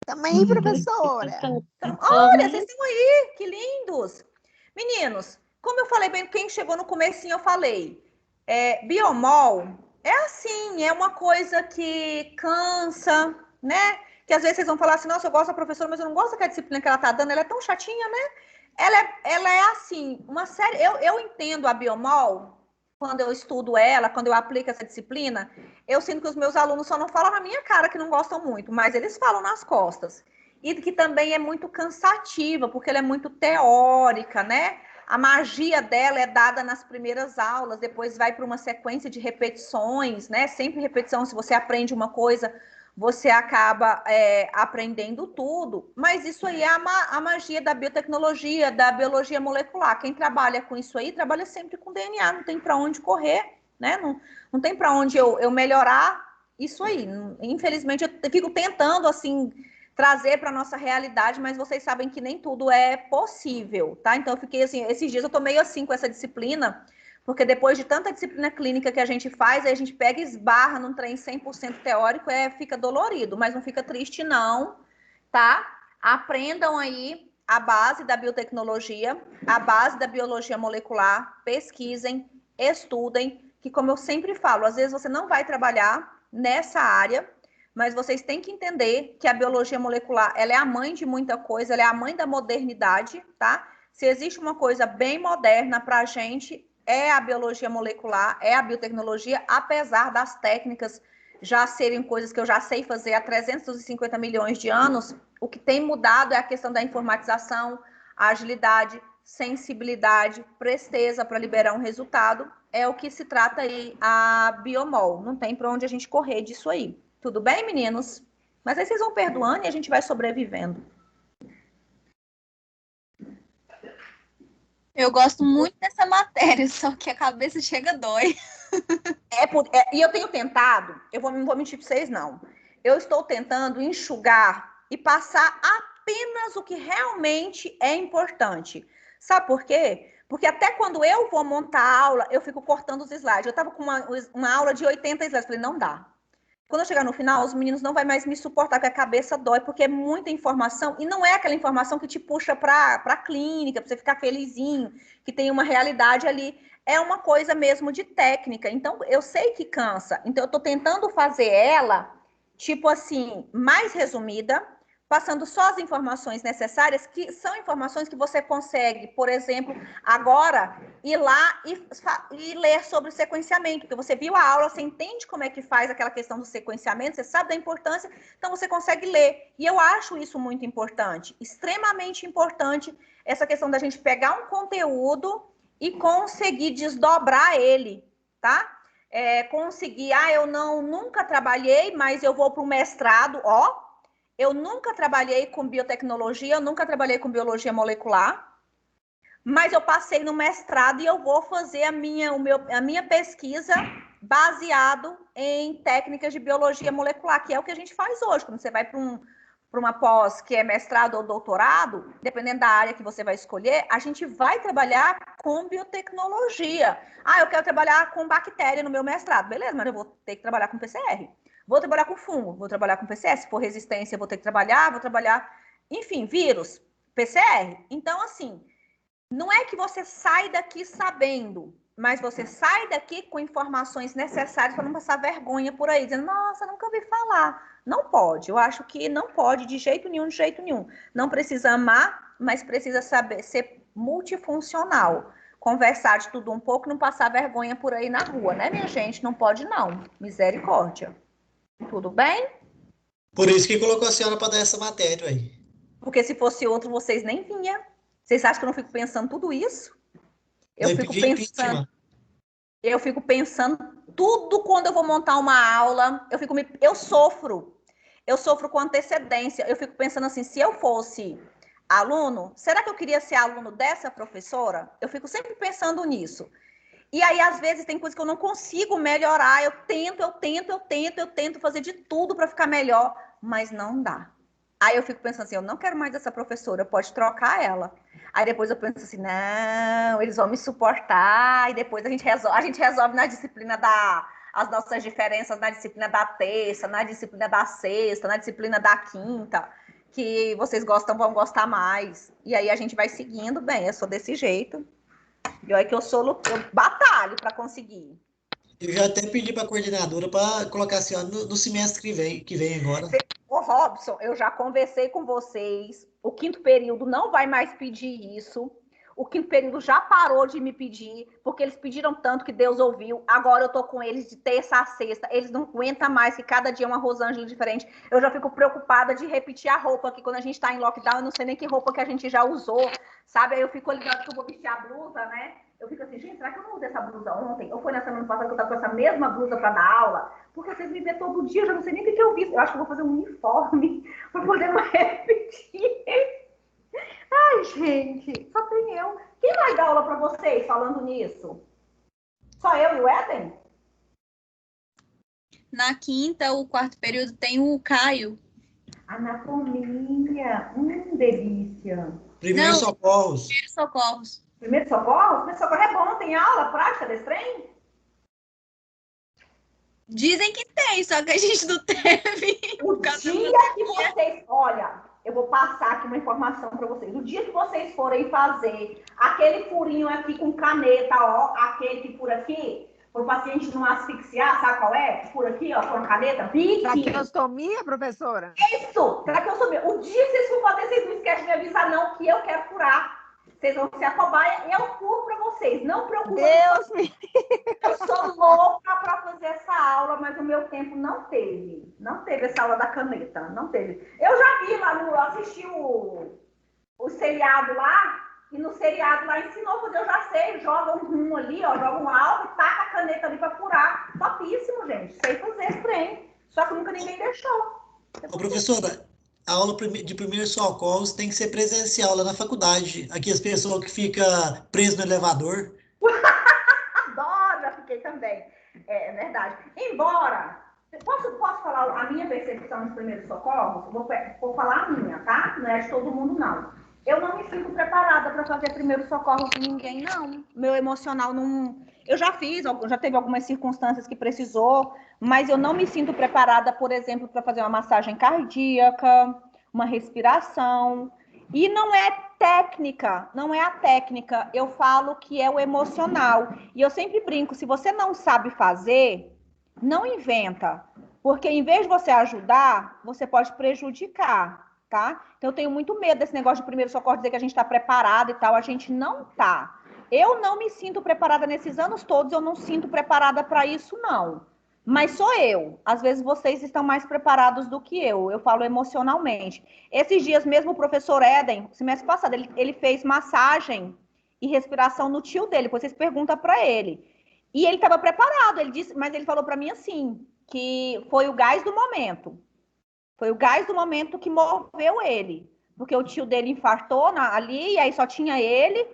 Também, professora. Olha, vocês estão aí, que lindos. Meninos, como eu falei bem, quem chegou no comecinho eu falei, biomol é assim, é uma coisa que cansa, né? Que às vezes vocês vão falar assim, nossa, eu gosto da professora, mas eu não gosto daquela disciplina que ela tá dando, ela é tão chatinha, né? Ela é assim, uma série. Eu entendo a biomol, quando eu estudo ela, quando eu aplico essa disciplina, eu sinto que os meus alunos só não falam na minha cara que não gostam muito, mas eles falam nas costas. E que também é muito cansativa, porque ela é muito teórica, né? A magia dela é dada nas primeiras aulas, depois vai para uma sequência de repetições, né? Sempre repetição, se você aprende uma coisa, você acaba aprendendo tudo. Mas isso aí é a magia da biotecnologia, da biologia molecular. Quem trabalha com isso aí, trabalha sempre com DNA, não tem para onde correr, né? Não tem para onde eu melhorar isso aí. Infelizmente, eu fico tentando, assim, trazer para a nossa realidade, mas vocês sabem que nem tudo é possível, tá? Então, eu fiquei assim, esses dias eu tô meio assim com essa disciplina, porque depois de tanta disciplina clínica que a gente faz, aí a gente pega e esbarra num trem 100% teórico, fica dolorido, mas não fica triste não, tá? Aprendam aí a base da biotecnologia, a base da biologia molecular, pesquisem, estudem, que como eu sempre falo, às vezes você não vai trabalhar nessa área, mas vocês têm que entender que a biologia molecular, ela é a mãe de muita coisa, ela é a mãe da modernidade, tá? Se existe uma coisa bem moderna para a gente, é a biologia molecular, é a biotecnologia, apesar das técnicas já serem coisas que eu já sei fazer há 350 milhões de anos, o que tem mudado é a questão da informatização, a agilidade, sensibilidade, presteza para liberar um resultado, é o que se trata aí a biomol, não tem para onde a gente correr disso aí. Tudo bem, meninos? Mas aí vocês vão perdoando e a gente vai sobrevivendo. Eu gosto muito dessa matéria, só que a cabeça chega dói. E eu tenho tentado, não vou mentir para vocês, não. Eu estou tentando enxugar e passar apenas o que realmente é importante. Sabe por quê? Porque até quando eu vou montar a aula, eu fico cortando os slides. Eu estava com uma aula de 80 slides, falei, não dá. Quando eu chegar no final, os meninos não vão mais me suportar, porque a cabeça dói, porque é muita informação, e não é aquela informação que te puxa para a clínica, para você ficar felizinho, que tem uma realidade ali. É uma coisa mesmo de técnica. Então, eu sei que cansa. Então, eu estou tentando fazer ela, tipo assim, mais resumida, passando só as informações necessárias, que são informações que você consegue, por exemplo, agora ir lá e ler sobre o sequenciamento, porque você viu a aula, você entende como é que faz aquela questão do sequenciamento, você sabe da importância, então você consegue ler. E eu acho isso muito importante, extremamente importante, essa questão da gente pegar um conteúdo e conseguir desdobrar ele, tá? Conseguir, eu nunca trabalhei, mas eu vou para o mestrado, eu nunca trabalhei com biotecnologia, eu nunca trabalhei com biologia molecular, mas eu passei no mestrado e eu vou fazer a minha pesquisa baseado em técnicas de biologia molecular, que é o que a gente faz hoje. Quando você vai para uma pós que é mestrado ou doutorado, dependendo da área que você vai escolher, a gente vai trabalhar com biotecnologia. Eu quero trabalhar com bactéria no meu mestrado. Beleza, mas eu vou ter que trabalhar com PCR. Vou trabalhar com fungo, vou trabalhar com PCR. Se for resistência, vou ter que trabalhar, enfim, vírus, PCR. Então, assim, não é que você sai daqui sabendo, mas você sai daqui com informações necessárias para não passar vergonha por aí, dizendo, nossa, nunca ouvi falar. Não pode, eu acho que não pode de jeito nenhum, de jeito nenhum. Não precisa amar, mas precisa saber ser multifuncional. Conversar de tudo um pouco, não passar vergonha por aí na rua, né, minha gente? Não pode não, misericórdia. Tudo bem? Por isso que colocou a senhora para dar essa matéria aí. Porque se fosse outro, vocês nem vinham. Vocês acham que eu não fico pensando tudo isso? Eu fico pensando tudo quando eu vou montar uma aula. Eu sofro com antecedência. Eu fico pensando assim, se eu fosse aluno, será que eu queria ser aluno dessa professora? Eu fico sempre pensando nisso. E aí, às vezes, tem coisas que eu não consigo melhorar. Eu tento fazer de tudo para ficar melhor, mas não dá. Aí eu fico pensando assim, eu não quero mais essa professora, pode trocar ela. Aí depois eu penso assim, não, eles vão me suportar, e depois a gente resolve na disciplina as nossas diferenças na disciplina da terça, na disciplina da sexta, na disciplina da quinta, que vocês vão gostar mais. E aí a gente vai seguindo, bem, eu sou desse jeito. E olha que eu batalho para conseguir. Eu já até pedi para a coordenadora para colocar a senhora no semestre que vem agora. Ô, Robson, eu já conversei com vocês. O quinto período não vai mais pedir isso. O quinto período já parou de me pedir, porque eles pediram tanto que Deus ouviu. Agora eu tô com eles de terça a sexta. Eles não aguentam mais, que cada dia é uma Rosângela diferente. Eu já fico preocupada de repetir a roupa, que quando a gente tá em lockdown, eu não sei nem que roupa que a gente já usou, sabe? Aí eu fico ligado que eu vou vestir a blusa, né? Eu fico assim, gente, será que eu não usei essa blusa ontem? Ou foi na semana passada que eu tava com essa mesma blusa para dar aula? Porque vocês me vê todo dia, eu já não sei nem o que eu vi. Eu acho que eu vou fazer um uniforme para poder não repetir. Ai, gente, só tem eu. Quem vai dar aula para vocês falando nisso? Só eu e o Éden? Na quinta, o quarto período, tem o Caio. Anatomia. Delícia. Primeiros socorros. Primeiros socorros. Primeiro socorro? Primeiro socorro é bom, tem aula prática desse trem? Dizem que tem, só que a gente não teve. O dia que vocês... Olha, eu vou passar aqui uma informação para vocês. O dia que vocês forem fazer aquele furinho aqui com caneta, aquele que fura aqui, para o paciente não asfixiar, sabe qual é? Fura aqui, com a caneta, bique. Traqueostomia, professora? Isso, traqueostomia. O dia que vocês for fazer, vocês não esquecem de me avisar, não, que eu quero furar. Vocês vão ser a cobaia e eu furo para vocês. Não preocupe. Deus me... Eu sou louca para fazer essa aula, mas o meu tempo não teve. Não teve essa aula da caneta. Não teve. Eu já vi lá assisti o seriado lá, e no seriado lá ensinou, mas eu já sei, joga um ali, joga um alvo e taca a caneta ali para furar. Topíssimo, gente. Sei fazer esse trem. Só que nunca ninguém deixou. Ô, professora, a aula de primeiros socorros tem que ser presencial lá na faculdade. Aqui as pessoas que ficam presas no elevador. Adoro, já fiquei também. É verdade. Embora, posso falar a minha percepção dos primeiros socorros? Vou falar a minha, tá? Não é de todo mundo, não. Eu não me sinto preparada para fazer primeiro socorro com ninguém, não. Meu emocional não... Eu já teve algumas circunstâncias que precisou, mas eu não me sinto preparada, por exemplo, para fazer uma massagem cardíaca, uma respiração. E não é a técnica, eu falo que é o emocional. E eu sempre brinco, se você não sabe fazer, não inventa. Porque em vez de você ajudar, você pode prejudicar. tá? Então eu tenho muito medo desse negócio de primeiro socorro, dizer que a gente está preparado e tal, a gente não tá. Eu não me sinto preparada nesses anos todos, eu não sinto preparada para isso, não. Mas sou eu. Às vezes vocês estão mais preparados do que eu falo emocionalmente. Esses dias mesmo o professor Éden, semestre passado, ele fez massagem e respiração no tio dele, depois vocês perguntam para ele. E ele estava preparado, ele disse, mas ele falou para mim assim, que foi o gás do momento. Foi o gás do momento que moveu ele. Porque o tio dele infartou ali, e aí só tinha ele,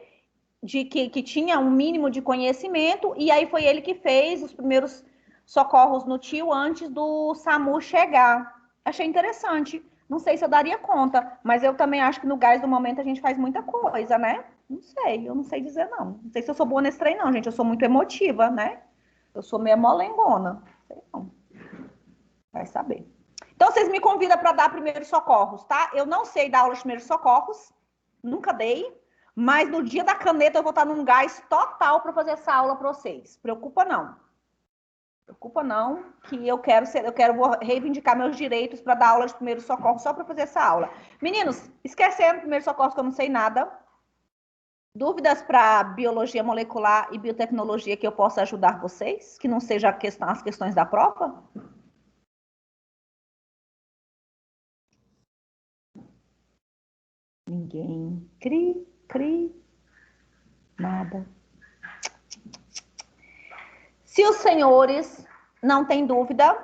que tinha um mínimo de conhecimento, e aí foi ele que fez os primeiros socorros no tio antes do SAMU chegar. Achei interessante. Não sei se eu daria conta, mas eu também acho que no gás do momento a gente faz muita coisa, né? Não sei, eu não sei dizer não. Não sei se eu sou boa nesse trem não, gente. Eu sou muito emotiva, né? Eu sou meio molengona. Não sei não. Vai saber. Então, vocês me convidam para dar primeiros socorros, tá? Eu não sei dar aula de primeiros socorros, nunca dei, mas no dia da caneta eu vou estar num gás total para fazer essa aula para vocês. Preocupa não. Preocupa não, que vou reivindicar meus direitos para dar aula de primeiros socorros só para fazer essa aula. Meninos, esquecendo primeiros socorros que eu não sei nada. Dúvidas para biologia molecular e biotecnologia que eu possa ajudar vocês? Que não seja as questões da prova? Ninguém. Cri. Nada. Se os senhores não têm dúvida,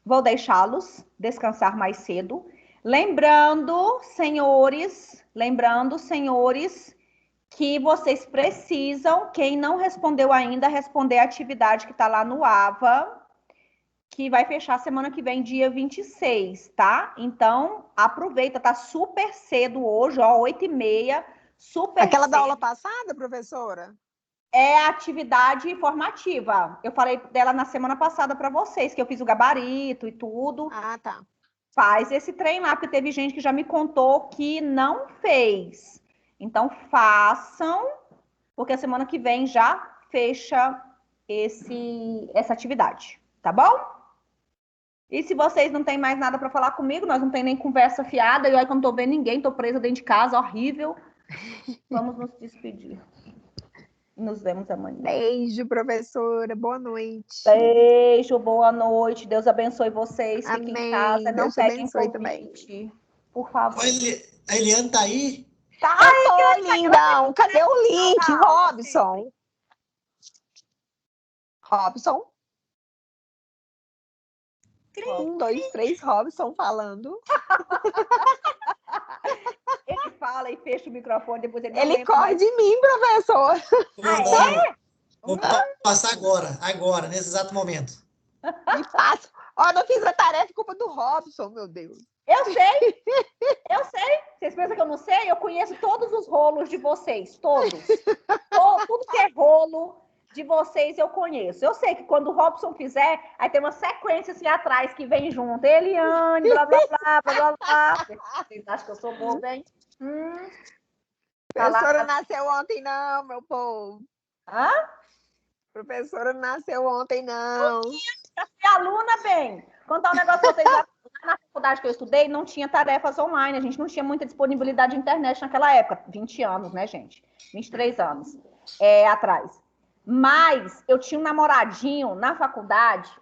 vou deixá-los descansar mais cedo. Lembrando, senhores, que vocês precisam, quem não respondeu ainda, responder a atividade que está lá no AVA, que vai fechar semana que vem, dia 26, tá? Então, aproveita, tá super cedo hoje, ó, 8h30, super Aquela cedo. da aula passada, professora? É a atividade formativa. Eu falei dela na semana passada para vocês, que eu fiz o gabarito e tudo. Ah, tá. Faz esse trem lá, porque teve gente que já me contou que não fez. Então, façam, porque a semana que vem já fecha essa atividade, tá bom? E se vocês não têm mais nada para falar comigo, nós não tem nem conversa fiada, e olha que eu não tô vendo ninguém, tô presa dentro de casa, horrível. Vamos nos despedir. Nos vemos amanhã. Beijo, professora. Boa noite. Beijo, boa noite. Deus abençoe vocês. Fiquem em Amém. casa. Não Deus te peguem abençoe Covid. Por favor. A Eliane tá aí? Tá, Ô, lindão. Cadê o link, Robson? Robson? 1, 2, 3, Robson falando. Ele fala e fecha o microfone, depois ele não Ele lembra corre mais. de mim, professor. Vou passar agora, nesse exato momento. Me passa. Ó, não fiz a tarefa, culpa do Robson, meu Deus. Eu sei. Vocês pensam que eu não sei? Eu conheço todos os rolos de vocês, todos. Tudo que é rolo de vocês eu conheço. Eu sei que quando o Robson fizer, aí tem uma sequência assim atrás que vem junto. Eliane, blá, blá, blá, blá, blá, blá. Vocês acham que eu sou boba, hein? Professora nasceu ontem, não, meu povo. Hã? Professora nasceu ontem, não. Eu fui aluna, bem. Contar um negócio pra vocês. Na faculdade que eu estudei, não tinha tarefas online. A gente não tinha muita disponibilidade de internet naquela época. 20 anos, né, gente? 23 anos atrás. Mas eu tinha um namoradinho na faculdade,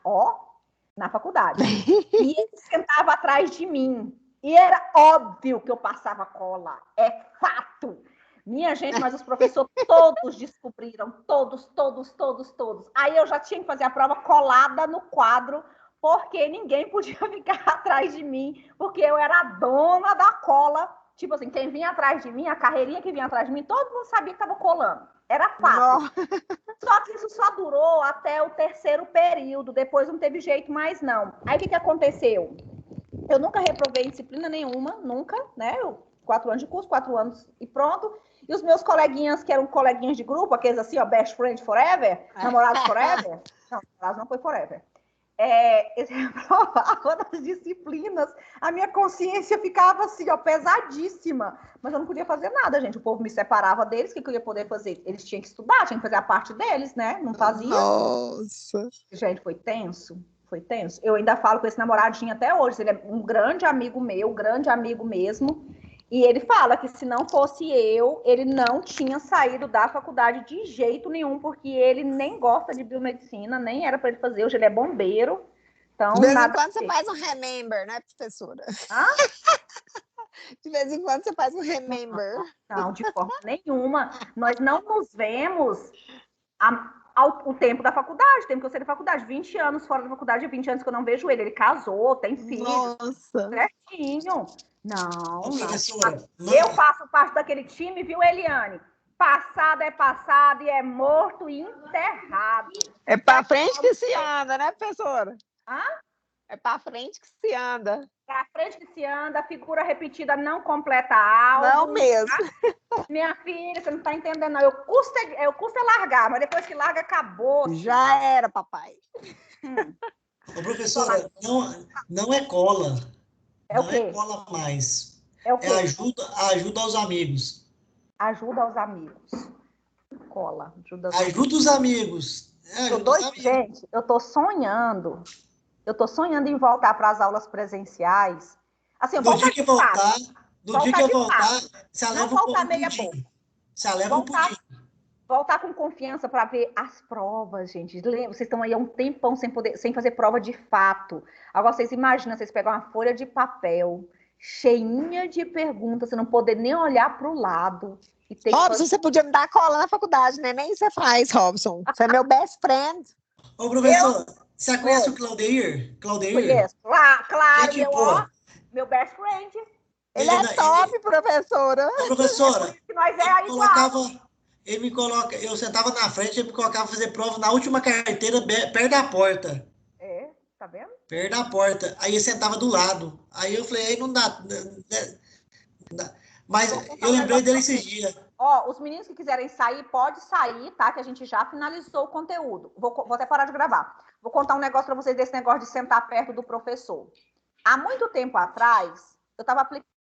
e ele sentava atrás de mim. E era óbvio que eu passava cola. É fato. Minha gente, mas os professores todos descobriram. Todos. Aí eu já tinha que fazer a prova colada no quadro, porque ninguém podia ficar atrás de mim, porque eu era a dona da cola. Tipo assim, quem vinha atrás de mim, a carreirinha que vinha atrás de mim, todo mundo sabia que estava colando. Era fato. Não. Só que isso só durou até o 3º período, depois não teve jeito mais não. Aí o que aconteceu? Eu nunca reprovei em disciplina nenhuma, nunca, né? 4 anos de curso, 4 anos e pronto. E os meus coleguinhas, que eram coleguinhas de grupo, aqueles assim, ó, best friend forever, namorados forever. Não, namorados não foi forever. Eles reprovavam nas disciplinas, a minha consciência ficava assim, ó, pesadíssima. Mas eu não podia fazer nada, gente. O povo me separava deles, o que eu ia poder fazer? Eles tinham que estudar, tinham que fazer a parte deles, né? Não fazia. Nossa. Gente, foi tenso. Foi tenso. Eu ainda falo com esse namoradinho até hoje. Ele é um grande amigo meu, grande amigo mesmo. E ele fala que se não fosse eu, ele não tinha saído da faculdade de jeito nenhum, porque ele nem gosta de biomedicina, nem era para ele fazer. Hoje ele é bombeiro. Então, De vez em nada quando a você ver. faz um remember, né, professora? Hã? De vez em quando você faz um remember. Não, de forma nenhuma. Nós não nos vemos o tempo da faculdade, o tempo que eu saí da faculdade. 20 anos fora da faculdade, 20 anos que eu não vejo ele. Ele casou, tem filho, Nossa. certinho. Não, Ô, não. professora, Eu faço parte daquele time, viu, Eliane? Passado é passado e é morto e enterrado. É pra frente que se anda, né, professora? Hã? É pra frente que se anda. Pra frente que se anda, figura repetida não completa algo. Não mesmo. Minha filha, você não tá entendendo, não. Eu custa largar, mas depois que larga, acabou. Já era, papai. ô, professora, não é cola. É o Não quê? é cola mais. É o É quê? ajuda aos amigos. Ajuda aos amigos. Cola, ajuda aos amigos. Ajuda os amigos. Ajuda os amigos. Gente, eu tô sonhando. Eu tô sonhando em voltar para as aulas presenciais. Assim, No dia que voltar, voltar, você não leva voltar um meia pudim. boca. Você leva um pudim. Voltar com confiança para ver as provas, gente. Vocês estão aí há um tempão sem fazer prova de fato. Agora, vocês imaginam, vocês pegam uma folha de papel cheinha de perguntas, você não poder nem olhar para o lado. E ter que Robson, fazer... você podia me dar cola na faculdade, né? Nem você faz, Robson. Você é meu best friend. Ô, professor, você conhece o Claudeir? Conheço. Claro, Gente boa. meu best friend. Ele é top, professora. Ô, professora, Que nós ele é me igual. colocava, eu sentava na frente, ele me colocava fazer prova na última carteira, perto da porta. É, tá vendo? Perto da porta. Aí eu sentava do lado. Aí eu falei, aí não dá. Não dá. Mas eu lembrei dele esses dias. Ó, os meninos que quiserem sair, pode sair, tá? Que a gente já finalizou o conteúdo. Vou até parar de gravar. Vou contar um negócio para vocês desse negócio de sentar perto do professor. Há muito tempo atrás, eu estava aplicando